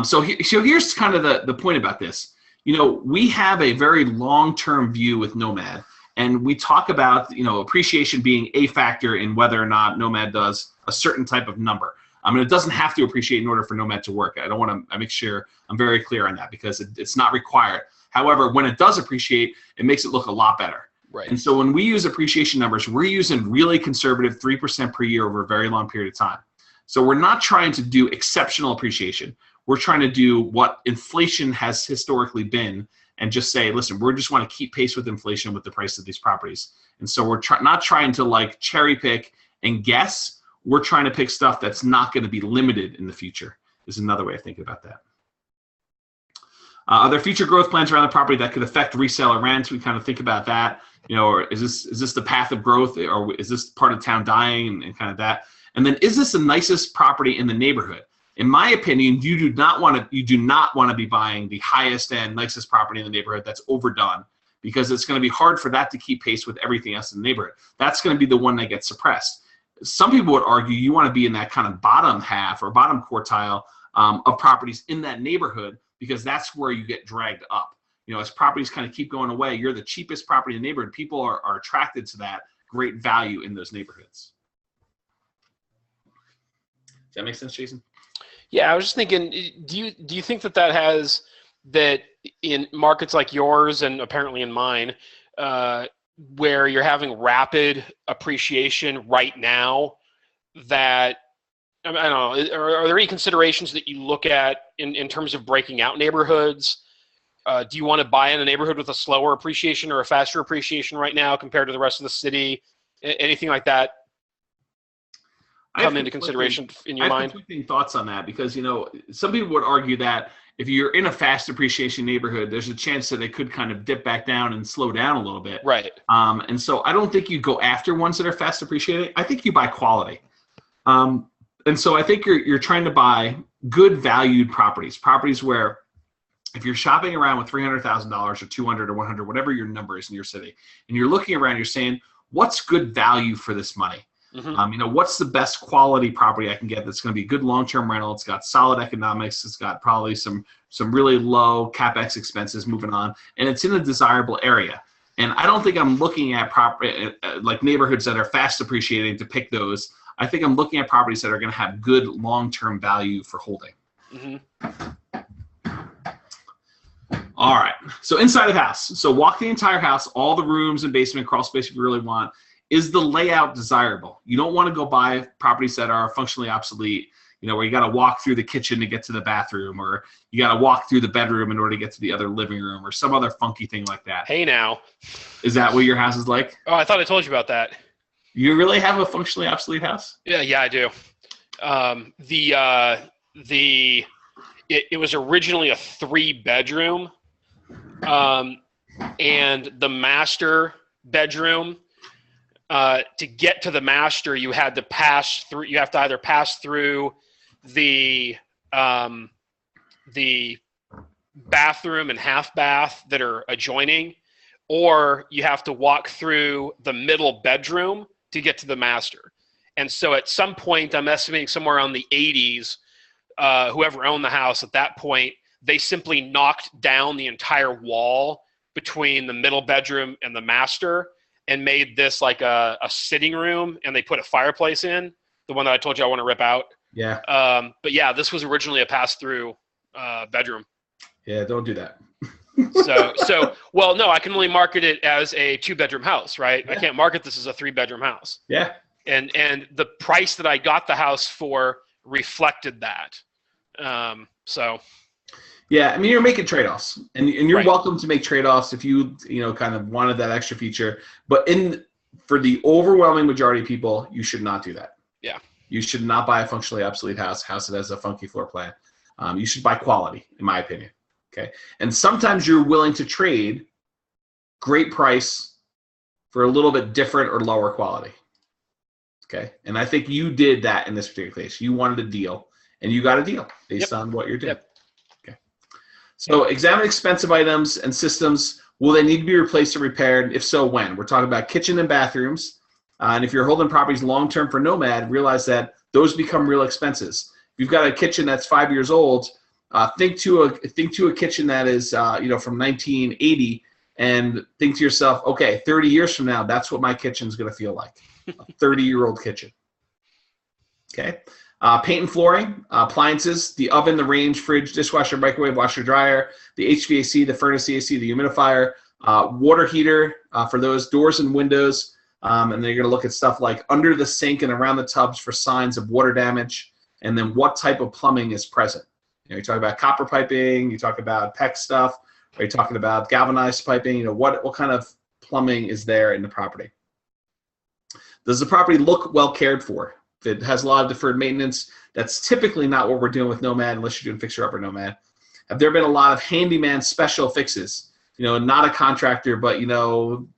So here's kind of the point about this. We have a very long-term view with Nomad, and we talk about appreciation being a factor in whether or not Nomad does a certain type of number. It doesn't have to appreciate in order for Nomad to work. I don't want to make sure I'm very clear on that because it's not required. However, when it does appreciate, it makes it look a lot better. Right. And so when we use appreciation numbers, we're using really conservative 3% per year over a very long period of time. So we're not trying to do exceptional appreciation. We're trying to do what inflation has historically been and just say, listen, we just want to keep pace with inflation with the price of these properties. And so we're not trying to cherry pick and guess. We're trying to pick stuff that's not going to be limited in the future is another way of thinking about that. Are there future growth plans around the property that could affect resale or rent? We kind of think about that, or is this the path of growth, or is this part of town dying and kind of that? And then is this the nicest property in the neighborhood? In my opinion, you do not want to be buying the highest end, nicest property in the neighborhood that's overdone, because it's going to be hard for that to keep pace with everything else in the neighborhood. That's going to be the one that gets suppressed. Some people would argue you want to be in that kind of bottom half or bottom quartile of properties in that neighborhood, because that's where you get dragged up. As properties kind of keep going away, you're the cheapest property in the neighborhood. People are attracted to that great value in those neighborhoods. Does that make sense, Jason? Yeah, I was just thinking, do you think that in markets like yours and apparently in mine, where you're having rapid appreciation right now, that I don't know, are there any considerations that you look at in terms of breaking out neighborhoods? Do you want to buy in a neighborhood with a slower appreciation or a faster appreciation right now compared to the rest of the city? Anything like that come into consideration in your mind? I have conflicting thoughts on that because, some people would argue that if you're in a fast appreciation neighborhood, there's a chance that it could kind of dip back down and slow down a little bit. Right. And so I don't think you go after ones that are fast appreciating. I think you buy quality. And so I think you're trying to buy good valued properties where if you're shopping around with $300,000 or 200 or 100, whatever your number is in your city, and you're looking around, you're saying, what's good value for this money? Mm-hmm. What's the best quality property I can get that's going to be good long-term rental? It's got solid economics. It's got probably some really low CapEx expenses moving on, and it's in a desirable area. And I don't think I'm looking at like neighborhoods that are fast appreciating to pick those. I think I'm looking at properties that are going to have good long-term value for holding. Mm-hmm. All right. So inside of house. So walk the entire house, all the rooms and basement, crawl space if you really want. Is the layout desirable? You don't want to go buy properties that are functionally obsolete, where you got to walk through the kitchen to get to the bathroom, or you got to walk through the bedroom in order to get to the other living room, or some other funky thing like that. Hey, now. Is that what your house is like? Oh, I thought I told you about that. You really have a functionally obsolete house? Yeah, I do. It was originally a 3-bedroom, and the master bedroom. To get to the master, you had to pass through. You have to either pass through the bathroom and half bath that are adjoining, or you have to walk through the middle bedroom to get to the master. And so, at some point, I'm estimating somewhere around the 80s, whoever owned the house at that point, they simply knocked down the entire wall between the middle bedroom and the master, and made this like a sitting room, and they put a fireplace in, the one that I told you I want to rip out. Yeah. But yeah, this was originally a pass-through bedroom. Yeah, don't do that. Well, no, I can only market it as a 2-bedroom house, right? Yeah. I can't market this as a 3-bedroom house. Yeah, and the price that I got the house for reflected that. So. Yeah, I mean, you're making trade-offs, and you're Right. welcome to make trade-offs if you kind of wanted that extra feature. But for the overwhelming majority of people, you should not do that. Yeah. You should not buy a functionally obsolete house that has a funky floor plan. You should buy quality, in my opinion. Okay, and sometimes you're willing to trade great price for a little bit different or lower quality. Okay, and I think you did that in this particular case. You wanted a deal, and you got a deal based on what you're doing. Yep. Okay, so examine expensive items and systems. Will they need to be replaced or repaired? If so, when? We're talking about kitchen and bathrooms. And if you're holding properties long-term for Nomad, realize that those become real expenses. If you've got a kitchen that's 5 years old, think to a kitchen that is from 1980, and think to yourself, okay, 30 years from now, that's what my kitchen's going to feel like, a 30-year-old kitchen. Okay, paint and flooring, appliances, the oven, the range, fridge, dishwasher, microwave, washer, dryer, the HVAC, the furnace, the AC, the humidifier, water heater for those, doors and windows. And then you're going to look at stuff like under the sink and around the tubs for signs of water damage, and then what type of plumbing is present. You talk about copper piping, you talk about PEX stuff, or you're talking about galvanized piping. What kind of plumbing is there in the property? Does the property look well cared for? If it has a lot of deferred maintenance, that's typically not what we're doing with Nomad unless you're doing fixer-upper Nomad. Have there been a lot of handyman special fixes? Not a contractor, but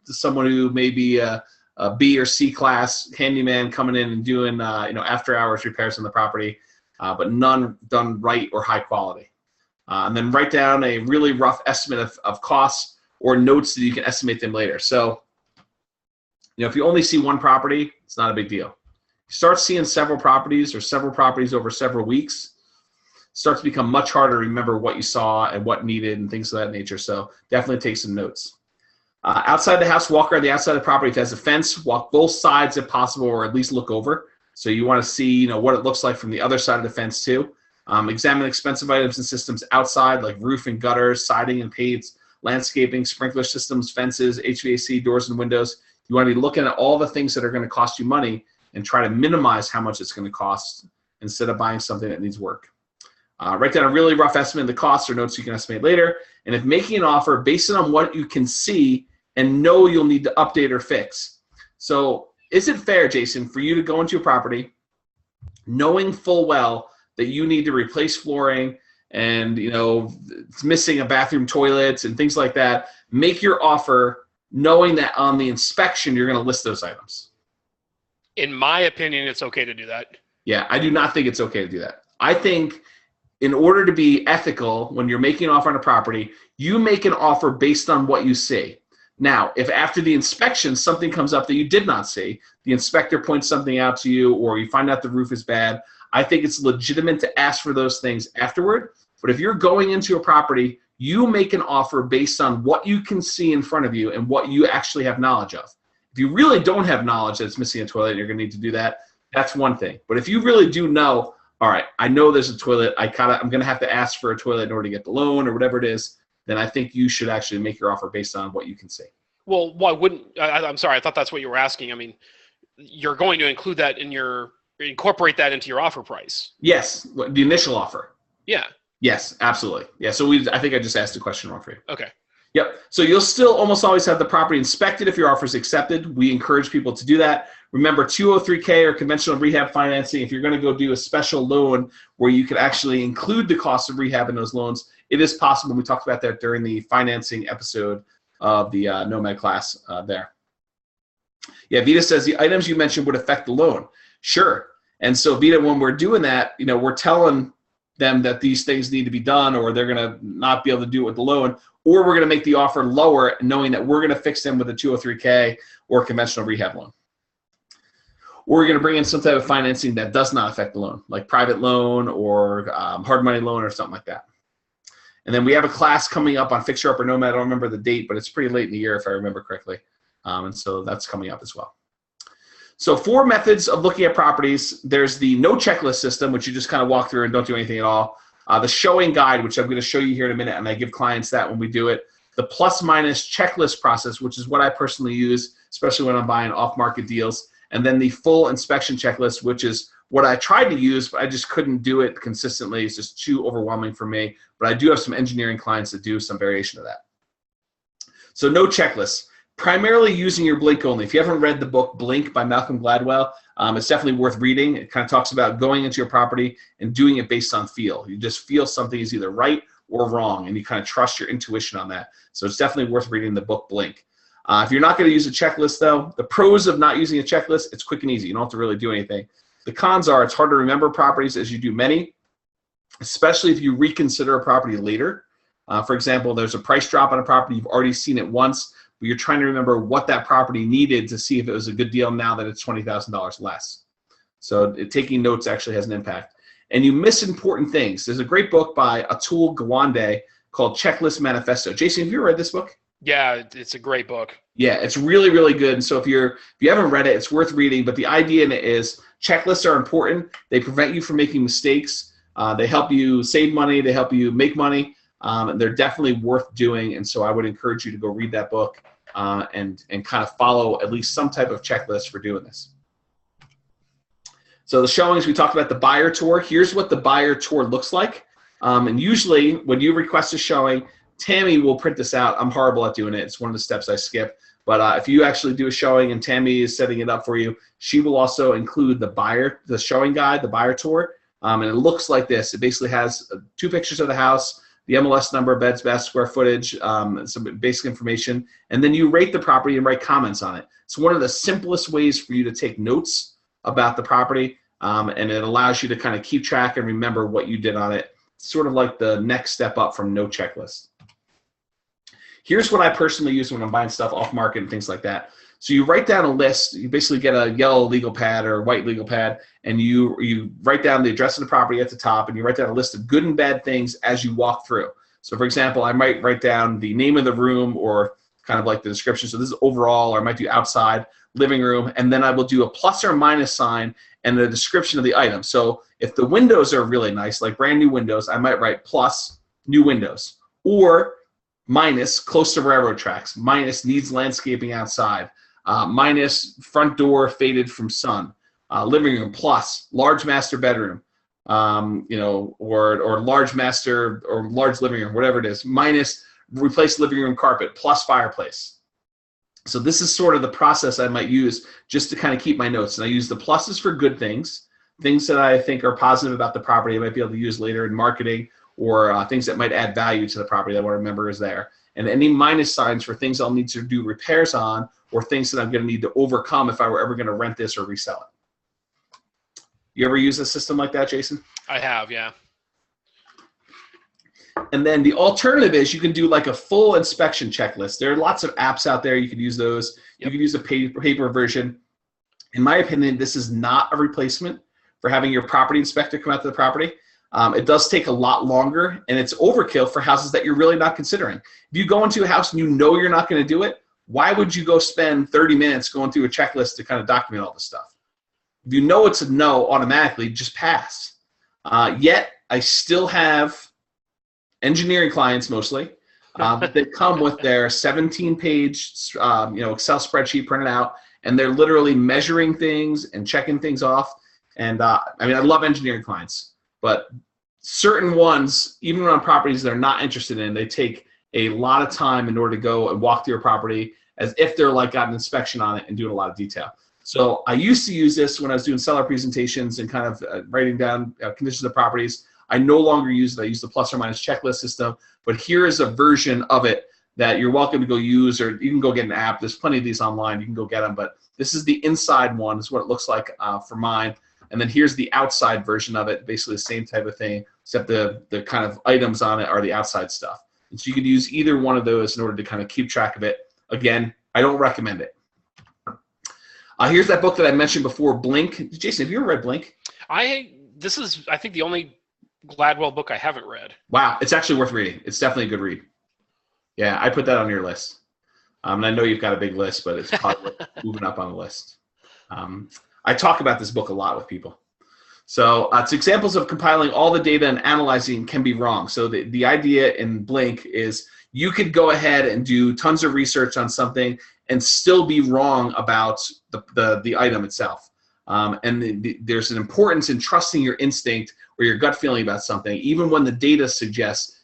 someone who may be a B or C class handyman coming in and doing after hours repairs on the property, but none done right or high quality. And then write down a really rough estimate of costs or notes that you can estimate them later. So if you only see one property, it's not a big deal. You start seeing several properties over several weeks, it starts to become much harder to remember what you saw and what needed and things of that nature. So definitely take some notes. Outside the house, walk around the outside of the property. If it has a fence, walk both sides if possible, or at least look over. So you want to see, what it looks like from the other side of the fence too. Examine expensive items and systems outside, like roof and gutters, siding and paints, landscaping, sprinkler systems, fences, HVAC, doors and windows. You want to be looking at all the things that are going to cost you money and try to minimize how much it's going to cost instead of buying something that needs work. Write down a really rough estimate of the costs or notes you can estimate later. And if making an offer, based on what you can see and know you'll need to update or fix. So is it fair, Jason, for you to go into a property knowing full well that you need to replace flooring and it's missing a bathroom, toilets and things like that, make your offer knowing that on the inspection you're going to list those items? In my opinion, it's okay to do that. Yeah, I do not think it's okay to do that. I think in order to be ethical, when you're making an offer on a property, you make an offer based on what you see. Now, if after the inspection something comes up that you did not see, the inspector points something out to you, or you find out the roof is bad, I think it's legitimate to ask for those things afterward. But if you're going into a property, you make an offer based on what you can see in front of you and what you actually have knowledge of. If you really don't have knowledge that it's missing a toilet and you're going to need to do that, that's one thing. But if you really do know, all right, I know there's a toilet, I'm going to have to ask for a toilet in order to get the loan or whatever it is, then I think you should actually make your offer based on what you can see. Well, why wouldn't I'm sorry, I thought that's what you were asking. I mean, you're going to include that incorporate that into your offer price. Yes, the initial offer. Yeah. Yes, absolutely. Yeah, so I think I just asked the question wrong for you. Okay. Yep. So you'll still almost always have the property inspected if your offer is accepted. We encourage people to do that. Remember, 203K or conventional rehab financing, if you're going to go do a special loan where you can actually include the cost of rehab in those loans, it is possible. We talked about that during the financing episode of the Nomad class there. Yeah, Vita says the items you mentioned would affect the loan. Sure. And so Vita, when we're doing that, we're telling them that these things need to be done, or they're going to not be able to do it with the loan, or we're going to make the offer lower knowing that we're going to fix them with a 203K or conventional rehab loan. Or we're going to bring in some type of financing that does not affect the loan, like private loan or hard money loan or something like that. And then we have a class coming up on Fixer Upper Nomad. I don't remember the date, but it's pretty late in the year if I remember correctly. And so that's coming up as well. So 4 methods of looking at properties. There's the no checklist system, which you just kind of walk through and don't do anything at all. The showing guide, which I'm going to show you here in a minute, and I give clients that when we do it. The plus minus checklist process, which is what I personally use, especially when I'm buying off-market deals. and then the full inspection checklist, which is what I tried to use, but I just couldn't do it consistently. It's just too overwhelming for me. But I do have some engineering clients that do some variation of that. So no checklist. Primarily using your blink only. If you haven't read the book Blink by Malcolm Gladwell, it's definitely worth reading. It kind of talks about going into your property and doing it based on feel. You just feel something is either right or wrong, and you kind of trust your intuition on that. So it's definitely worth reading the book Blink. If you're not going to use a checklist, though, the pros of not using a checklist, it's quick and easy. You don't have to really do anything. The cons are it's hard to remember properties as you do many, especially if you reconsider a property later. For example, there's a price drop on a property. You've already seen it once, but you're trying to remember what that property needed to see if it was a good deal now that it's $20,000 less. So taking notes actually has an impact. And you miss important things. There's a great book by Atul Gawande called Checklist Manifesto. Jason, have you ever read this book? Yeah, it's a great book. Yeah, it's really, really good. And so if you haven't read it, it's worth reading. But the idea in it is checklists are important. They prevent you from making mistakes. They help you save money. They help you make money. And they're definitely worth doing. And so I would encourage you to go read that book and kind of follow at least some type of checklist for doing this. So the showings, we talked about the buyer tour. Here's what the buyer tour looks like. And usually when you request a showing, Tammy will print this out. I'm horrible at doing it. It's one of the steps I skip. But if you actually do a showing and Tammy is setting it up for you, she will also include the showing guide, the buyer tour. And it looks like this. It basically has 2 pictures of the house, the MLS number, beds, baths, square footage, some basic information. And then you rate the property and write comments on it. It's one of the simplest ways for you to take notes about the property. And it allows you to kind of keep track and remember what you did on it. Sort of like the next step up from no checklist. Here's what I personally use when I'm buying stuff off market and things like that. So you write down a list. You basically get a yellow legal pad or a white legal pad, and you write down the address of the property at the top, and you write down a list of good and bad things as you walk through. So for example, I might write down the name of the room or kind of like the description. So this is overall, or I might do outside, living room, and then I will do a plus or minus sign and the description of the item. So if the windows are really nice, like brand new windows, I might write plus new windows, or minus close to railroad tracks, minus needs landscaping outside, minus front door faded from sun, living room plus large master bedroom, or large master or large living room, whatever it is, minus replace living room carpet plus fireplace. So this is sort of the process I might use just to kind of keep my notes. And I use the pluses for good things, things that I think are positive about the property I might be able to use later in marketing, or things that might add value to the property that I want to remember is there. And any minus signs for things I'll need to do repairs on, or things that I'm going to need to overcome if I were ever going to rent this or resell it. You ever use a system like that, Jason? I have, yeah. And then the alternative is you can do like a full inspection checklist. There are lots of apps out there. You can use those. Yep. You can use a paper version. In my opinion, this is not a replacement for having your property inspector come out to the property. It does take a lot longer, and it's overkill for houses that you're really not considering. If you go into a house and you know you're not going to do it, why would you go spend 30 minutes going through a checklist to kind of document all this stuff? If you know it's a no automatically, just pass. Yet, I still have engineering clients mostly that come with their 17-page Excel spreadsheet printed out, and they're literally measuring things and checking things off. And I love engineering clients. But certain ones, even on properties they're not interested in, they take a lot of time in order to go and walk through a property as if they're like got an inspection on it and doing a lot of detail. So I used to use this when I was doing seller presentations and kind of writing down conditions of properties. I no longer use it. I use the plus or minus checklist system. But here is a version of it that you're welcome to go use, or you can go get an app. There's plenty of these online. You can go get them. But this is the inside one. This is what it looks like for mine. And then here's the outside version of it, basically the same type of thing, except the kind of items on it are the outside stuff. And so you could use either one of those in order to kind of keep track of it. Again, I don't recommend it. Here's that book that I mentioned before, Blink. Jason, have you ever read Blink? This is, I think, the only Gladwell book I haven't read. Wow, it's actually worth reading. It's definitely a good read. Yeah, I put that on your list. And I know you've got a big list, but it's probably moving up on the list. I talk about this book a lot with people. So it's examples of compiling all the data and analyzing can be wrong. So the idea in Blink is you could go ahead and do tons of research on something and still be wrong about the item itself. There's an importance in trusting your instinct or your gut feeling about something, even when the data suggests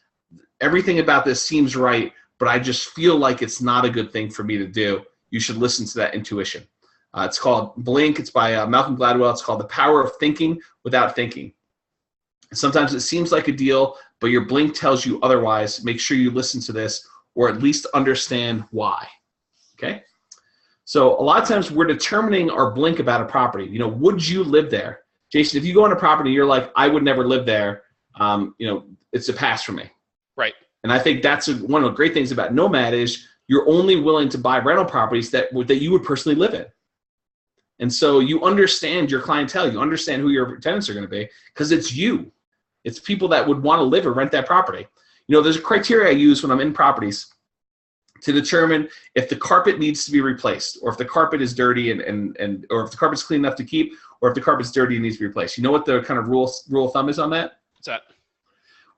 everything about this seems right, but I just feel like it's not a good thing for me to do. You should listen to that intuition. It's called Blink. It's by Malcolm Gladwell. It's called The Power of Thinking Without Thinking. Sometimes it seems like a deal, but your blink tells you otherwise. Make sure you listen to this or at least understand why. Okay? So a lot of times we're determining our blink about a property. You know, would you live there? Jason, if you go on a property, you're like, I would never live there. You know, it's a pass for me. Right. And I think that's one of the great things about Nomad is you're only willing to buy rental properties that you would personally live in. And so you understand your clientele. You understand who your tenants are going to be because it's you. It's people that would want to live or rent that property. You know, there's a criteria I use when I'm in properties to determine if the carpet needs to be replaced or if the carpet is dirty or if the carpet's clean enough to keep or if the carpet's dirty and needs to be replaced. You know what the kind of rule of thumb is on that? What's that?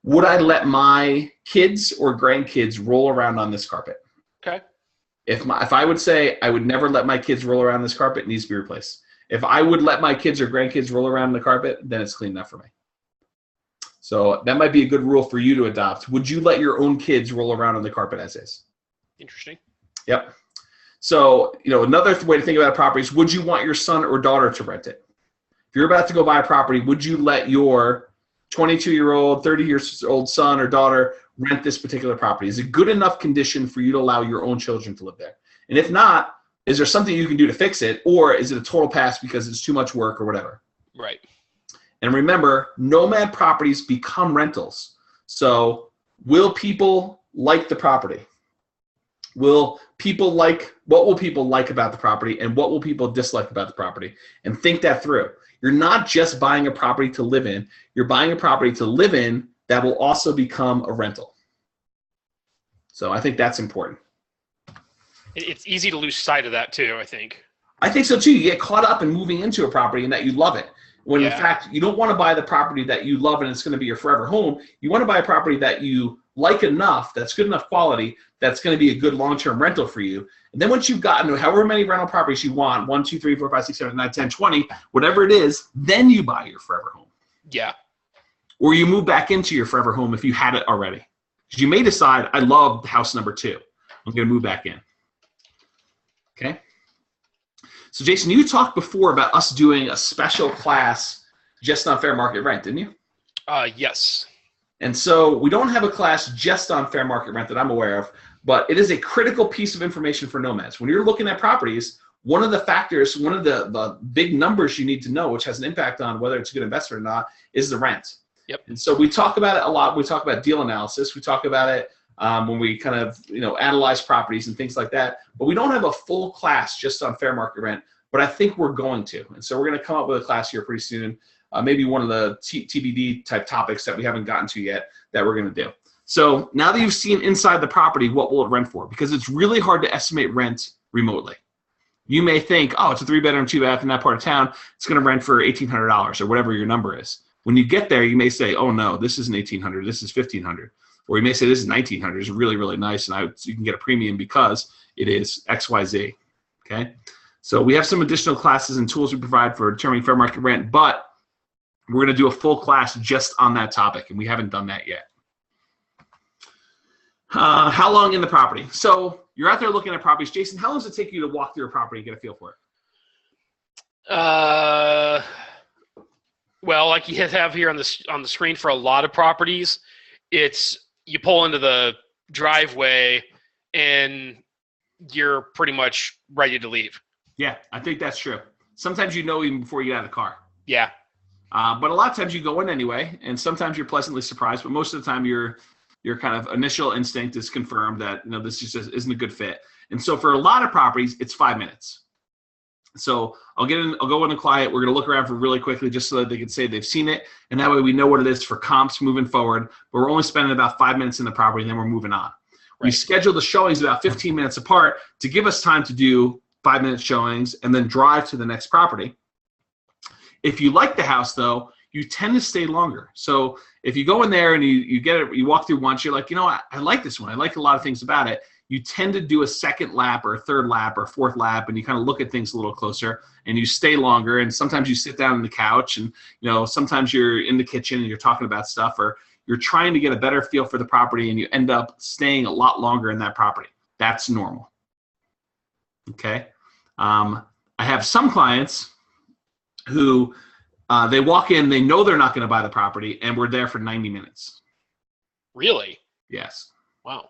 Would I let my kids or grandkids roll around on this carpet? Okay. If I would say I would never let my kids roll around this carpet, it needs to be replaced. If I would let my kids or grandkids roll around the carpet, then it's clean enough for me. So that might be a good rule for you to adopt. Would you let your own kids roll around on the carpet as is? Interesting. Yep. So, you know, another way to think about a property is, would you want your son or daughter to rent it? If you're about to go buy a property, would you let your 22-year-old, 30-year-old son or daughter rent this particular property? Is it good enough condition for you to allow your own children to live there? And if not, is there something you can do to fix it, or is it a total pass because it's too much work or whatever? Right. And remember, Nomad properties become rentals. So will people like the property? What will people like about the property, and what will people dislike about the property? And think that through. You're not just buying a property to live in. You're buying a property to live in that will also become a rental. So I think that's important. It's easy to lose sight of that too, I think. I think so too. You get caught up in moving into a property and that you love it. When in fact, you don't want to buy the property that you love and it's going to be your forever home. You want to buy a property that you like enough, that's good enough quality, that's going to be a good long-term rental for you. And then once you've gotten however many rental properties you want, 1, 2, 3, 4, 5, 6, 7, 8, 9, 10, 20, whatever it is, then you buy your forever home. Yeah. Or you move back into your forever home if you had it already. Because you may decide, I love house number 2. I'm going to move back in. Okay? So Jason, you talked before about us doing a special class just on fair market rent, didn't you? Yes. And so we don't have a class just on fair market rent that I'm aware of, but it is a critical piece of information for nomads. When you're looking at properties, one of the factors, one of the big numbers you need to know, which has an impact on whether it's a good investment or not, is the rent. Yep. And so we talk about it a lot. We talk about deal analysis. We talk about it when we kind of analyze properties and things like that. But we don't have a full class just on fair market rent. But I think we're going to. And so we're going to come up with a class here pretty soon. Maybe one of the TBD type topics that we haven't gotten to yet that we're going to do. So now that you've seen inside the property, what will it rent for? Because it's really hard to estimate rent remotely. You may think, oh, it's a 3-bedroom, 2-bath in that part of town. It's going to rent for $1,800 or whatever your number is. When you get there, you may say, oh, no, this isn't $1,800. This is $1,500. Or you may say, this is $1,900. It's really, really nice, and you can get a premium because it is XYZ. Okay? So we have some additional classes and tools we provide for determining fair market rent, but we're going to do a full class just on that topic, and we haven't done that yet. How long in the property? So you're out there looking at properties. Jason, how long does it take you to walk through a property and get a feel for it? Well, like you have here on the screen for a lot of properties, it's you pull into the driveway and you're pretty much ready to leave. Yeah, I think that's true. Sometimes you know even before you get out of the car. Yeah. But a lot of times you go in anyway, and sometimes you're pleasantly surprised, but most of the time your kind of initial instinct is confirmed that this just isn't a good fit. And so for a lot of properties, it's 5 minutes. So I'll go in the client. We're going to look around for really quickly just so that they can say they've seen it, and that way we know what it is for comps moving forward. But we're only spending about 5 minutes in the property, and then we're moving on. Right. We schedule the showings about 15 minutes apart to give us time to do 5-minute showings and then drive to the next property. If you like the house, though, you tend to stay longer. So if you go in there and you get it, you walk through once, you're like, you know what, I like this one. I like a lot of things about it. You tend to do a second lap or a third lap or a fourth lap, and you kind of look at things a little closer, and you stay longer. And sometimes you sit down on the couch, and sometimes you're in the kitchen and you're talking about stuff, or you're trying to get a better feel for the property, and you end up staying a lot longer in that property. That's normal. Okay. I have some clients who they walk in, they know they're not going to buy the property, and we're there for 90 minutes. Really? Yes. Wow.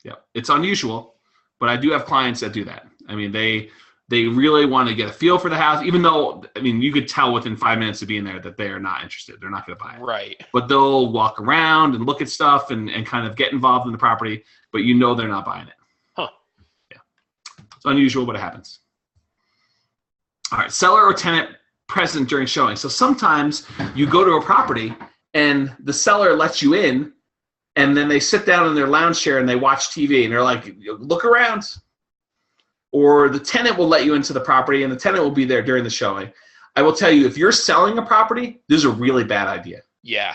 Yeah, it's unusual, but I do have clients that do that. I mean, they really want to get a feel for the house, even though, I mean, you could tell within 5 minutes of being there that they are not interested. They're not going to buy it. Right. But they'll walk around and look at stuff and kind of get involved in the property, but they're not buying it. Huh. Yeah. It's unusual, but it happens. All right, seller or tenant present during showing. So sometimes you go to a property and the seller lets you in, and then they sit down in their lounge chair and they watch TV, and they're like, look around. Or the tenant will let you into the property, and the tenant will be there during the showing. I will tell you, if you're selling a property, this is a really bad idea. Yeah.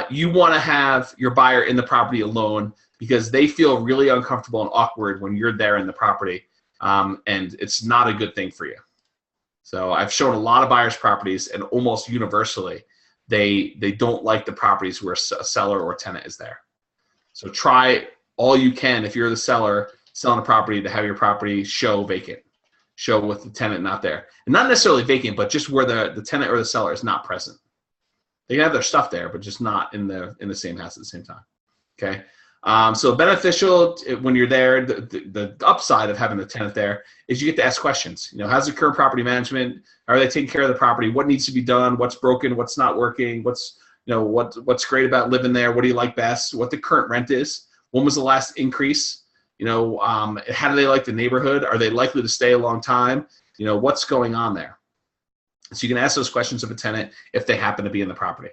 You want to have your buyer in the property alone, because they feel really uncomfortable and awkward when you're there in the property, and it's not a good thing for you. So I've shown a lot of buyers' properties, and almost universally, they don't like the properties where a seller or tenant is there. So try all you can, if you're the seller selling a property, to have your property show vacant, show with the tenant not there. And not necessarily vacant, but just where the tenant or the seller is not present. They can have their stuff there, but just not in the same house at the same time. Okay. So beneficial when you're there, the upside of having the tenant there is you get to ask questions. How's the current property management? Are they taking care of the property? What needs to be done? What's broken? What's not working? What's great about living there? What do you like best? What the current rent is? When was the last increase? How do they like the neighborhood? Are they likely to stay a long time? What's going on there? So you can ask those questions of a tenant if they happen to be in the property.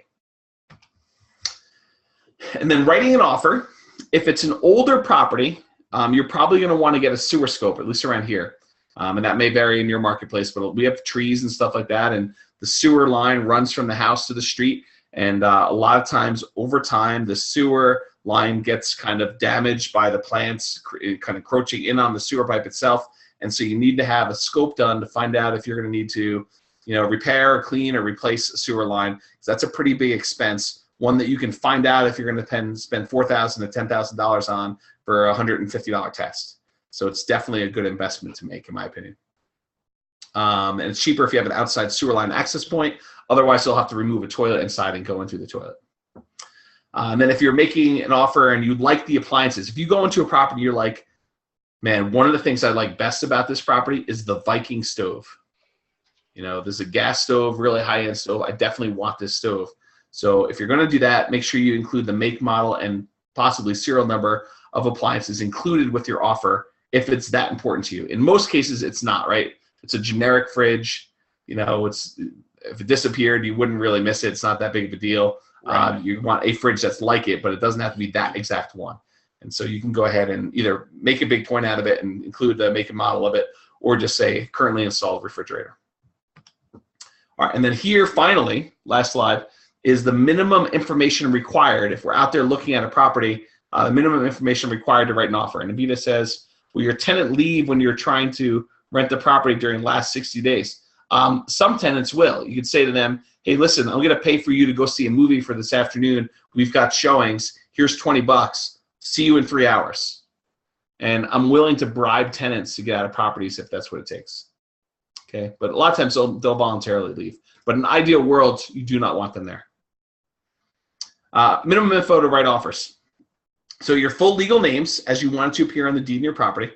And then writing an offer. If it's an older property, you're probably going to want to get a sewer scope, at least around here. And that may vary in your marketplace, but we have trees and stuff like that, and the sewer line runs from the house to the street. And a lot of times, over time, the sewer line gets kind of damaged by the plants, kind of encroaching in on the sewer pipe itself. And so you need to have a scope done to find out if you're going to need to, repair, clean, or replace a sewer line. Because that's a pretty big expense. One that you can find out if you're going to spend $4,000 to $10,000 on for a $150 test. So it's definitely a good investment to make, in my opinion. And it's cheaper if you have an outside sewer line access point. Otherwise, you'll have to remove a toilet inside and go into the toilet. And then if you're making an offer and you like the appliances, if you go into a property, you're like, man, one of the things I like best about this property is the Viking stove. There's a gas stove, really high-end stove. I definitely want this stove. So if you're going to do that, make sure you include the make, model, and possibly serial number of appliances included with your offer if it's that important to you. In most cases, it's not, right? It's a generic fridge. If it disappeared, you wouldn't really miss it. It's not that big of a deal. Right. You want a fridge that's like it, but it doesn't have to be that exact one. And so you can go ahead and either make a big point out of it and include the make and model of it, or just say currently installed refrigerator. All right, and then here, finally, last slide, is the minimum information required. If we're out there looking at a property, the minimum information required to write an offer. And Avita says, will your tenant leave when you're trying to rent the property during the last 60 days? Some tenants will. You could say to them, hey, listen, I'm going to pay for you to go see a movie for this afternoon. We've got showings. Here's $20. See you in 3 hours. And I'm willing to bribe tenants to get out of properties if that's what it takes. Okay, but a lot of times they'll voluntarily leave. But in an ideal world, you do not want them there. Minimum info to write offers. So your full legal names as you want it to appear on the deed in your property,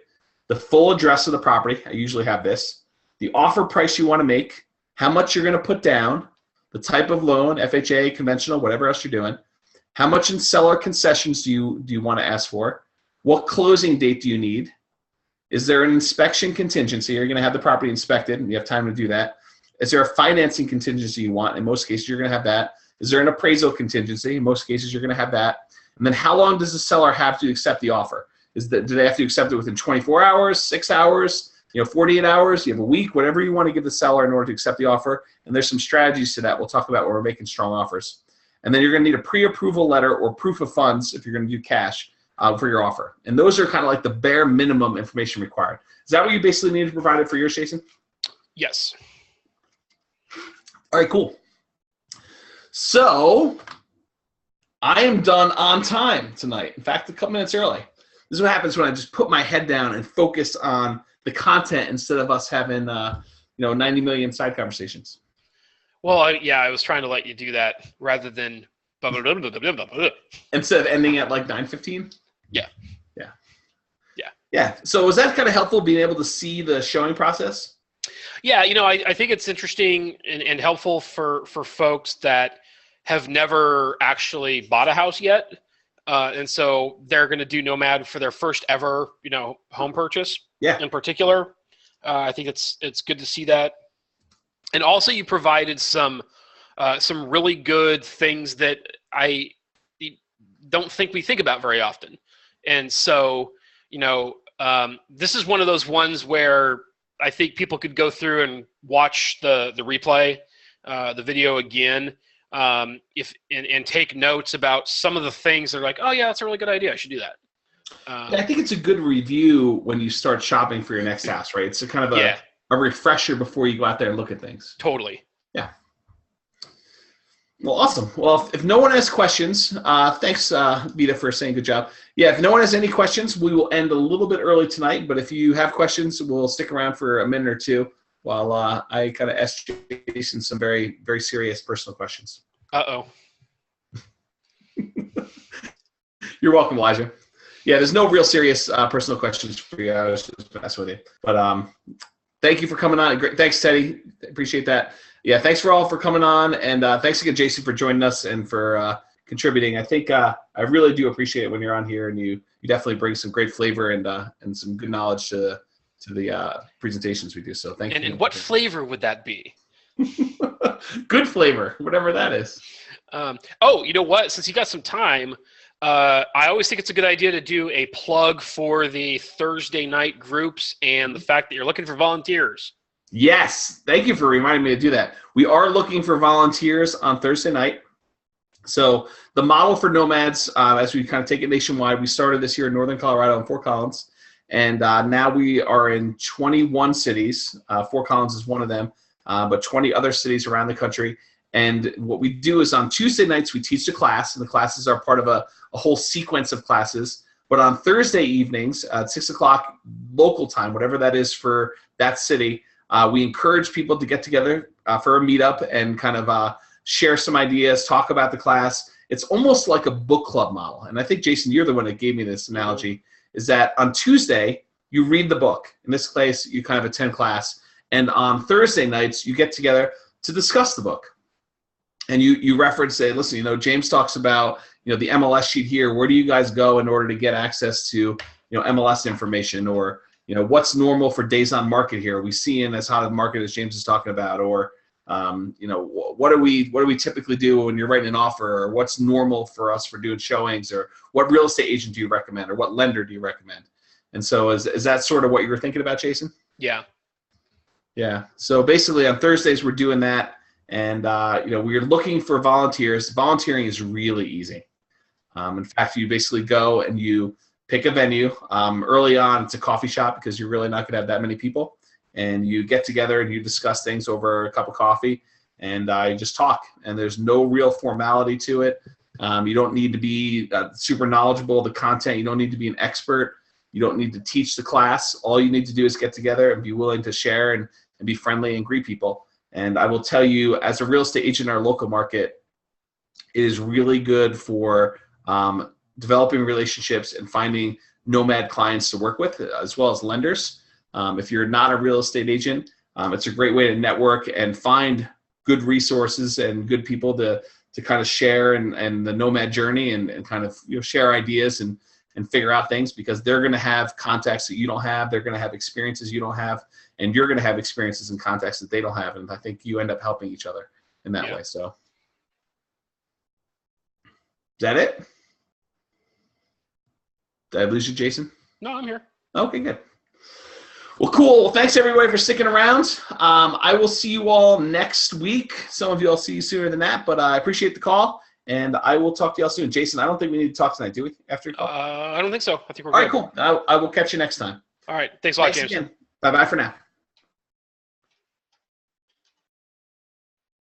the full address of the property, I usually have this, the offer price you want to make, how much you're going to put down, the type of loan, FHA, conventional, whatever else you're doing, how much in seller concessions do you want to ask for, what closing date do you need, is there an inspection contingency, you're going to have the property inspected and you have time to do that, is there a financing contingency you want, in most cases you're going to have that, is there an appraisal contingency, in most cases you're going to have that, and then how long does the seller have to accept the offer? Do they have to accept it within 24 hours, 6 hours, 48 hours, you have a week, whatever you want to give the seller in order to accept the offer. And there's some strategies to that we'll talk about when we're making strong offers. And then you're going to need a pre-approval letter or proof of funds if you're going to do cash for your offer. And those are kind of like the bare minimum information required. Is that what you basically need to provide it for yours, Jason? Yes. All right, cool. So I am done on time tonight. In fact, a couple minutes early. This is what happens when I just put my head down and focus on the content instead of us having 90 million side conversations. Well, I was trying to let you do that rather than instead of ending at like 9:15. Yeah. So was that kind of helpful, being able to see the showing process? Yeah, I think it's interesting and helpful for folks that have never actually bought a house yet, and so they're going to do Nomad for their first ever home purchase. Yeah. In particular, I think it's good to see that. And also, you provided some really good things that I don't think we think about very often. And so, this is one of those ones where I think people could go through and watch the replay, the video again, and take notes about some of the things they're like, oh yeah, that's a really good idea. I should do that. I think it's a good review when you start shopping for your next house, right? It's a kind of a refresher before you go out there and look at things. Totally. Yeah. Well, awesome. Well, if no one has questions, thanks, Vita, for saying good job. Yeah, if no one has any questions, we will end a little bit early tonight. But if you have questions, we'll stick around for a minute or two while I kind of ask Jason some very, very serious personal questions. Uh-oh. You're welcome, Elijah. Yeah, there's no real serious personal questions for you. I was just messing with you. But thank you for coming on. Great. Thanks, Teddy. Appreciate that. Yeah, thanks for all for coming on, and thanks again, Jason, for joining us and for contributing. I think I really do appreciate it when you're on here, and you definitely bring some great flavor and some good knowledge to the presentations we do. So thank you. And what flavor would that be? Good flavor, whatever that is. You know what? Since you got some time, I always think it's a good idea to do a plug for the Thursday night groups and the fact that you're looking for volunteers. Yes, thank you for reminding me to do that. We are looking for volunteers on Thursday night. So the model for Nomads, as we kind of take it nationwide, we started this year in Northern Colorado in Fort Collins, and now we are in 21 cities. Fort Collins is one of them, but 20 other cities around the country. And what we do is on Tuesday nights, we teach the class, and the classes are part of a whole sequence of classes. But on Thursday evenings at 6 o'clock local time, whatever that is for that city, we encourage people to get together for a meetup and kind of share some ideas, talk about the class. It's almost like a book club model. And I think, Jason, you're the one that gave me this analogy, is that on Tuesday, you read the book. In this case, you kind of attend class. And on Thursday nights, you get together to discuss the book. And you reference, say, listen, James talks about, the MLS sheet here. Where do you guys go in order to get access to, MLS information? Or, what's normal for days on market here? Are we seeing as hot a market as James is talking about? Or, what do we typically do when you're writing an offer? Or what's normal for us for doing showings? Or what real estate agent do you recommend? Or what lender do you recommend? And so is that sort of what you were thinking about, Jason? Yeah. Yeah. So basically on Thursdays, we're doing that. And, we're looking for volunteers. Volunteering is really easy. In fact, you basically go and you pick a venue. Early on, it's a coffee shop because you're really not going to have that many people. And you get together and you discuss things over a cup of coffee and you just talk. And there's no real formality to it. You don't need to be super knowledgeable of the content. You don't need to be an expert. You don't need to teach the class. All you need to do is get together and be willing to share and be friendly and greet people. And I will tell you, as a real estate agent in our local market, it is really good for developing relationships and finding Nomad clients to work with, as well as lenders. If you're not a real estate agent, it's a great way to network and find good resources and good people to kind of share and the Nomad journey and kind of share ideas and figure out things, because they're going to have contacts that you don't have. They're going to have experiences you don't have, and you're going to have experiences and contacts that they don't have. And I think you end up helping each other in that way. So is that it? Did I lose you, Jason? No, I'm here. Okay, good. Well, cool. Well, thanks everybody for sticking around. I will see you all next week. Some of you I'll see you sooner than that, but I appreciate the call, and I will talk to you all soon. Jason, I don't think we need to talk tonight, do we? After your call? I don't think so. I think we're all good. right, cool. I will catch you next time. All right. Thanks a lot, James. Again. Bye-bye for now.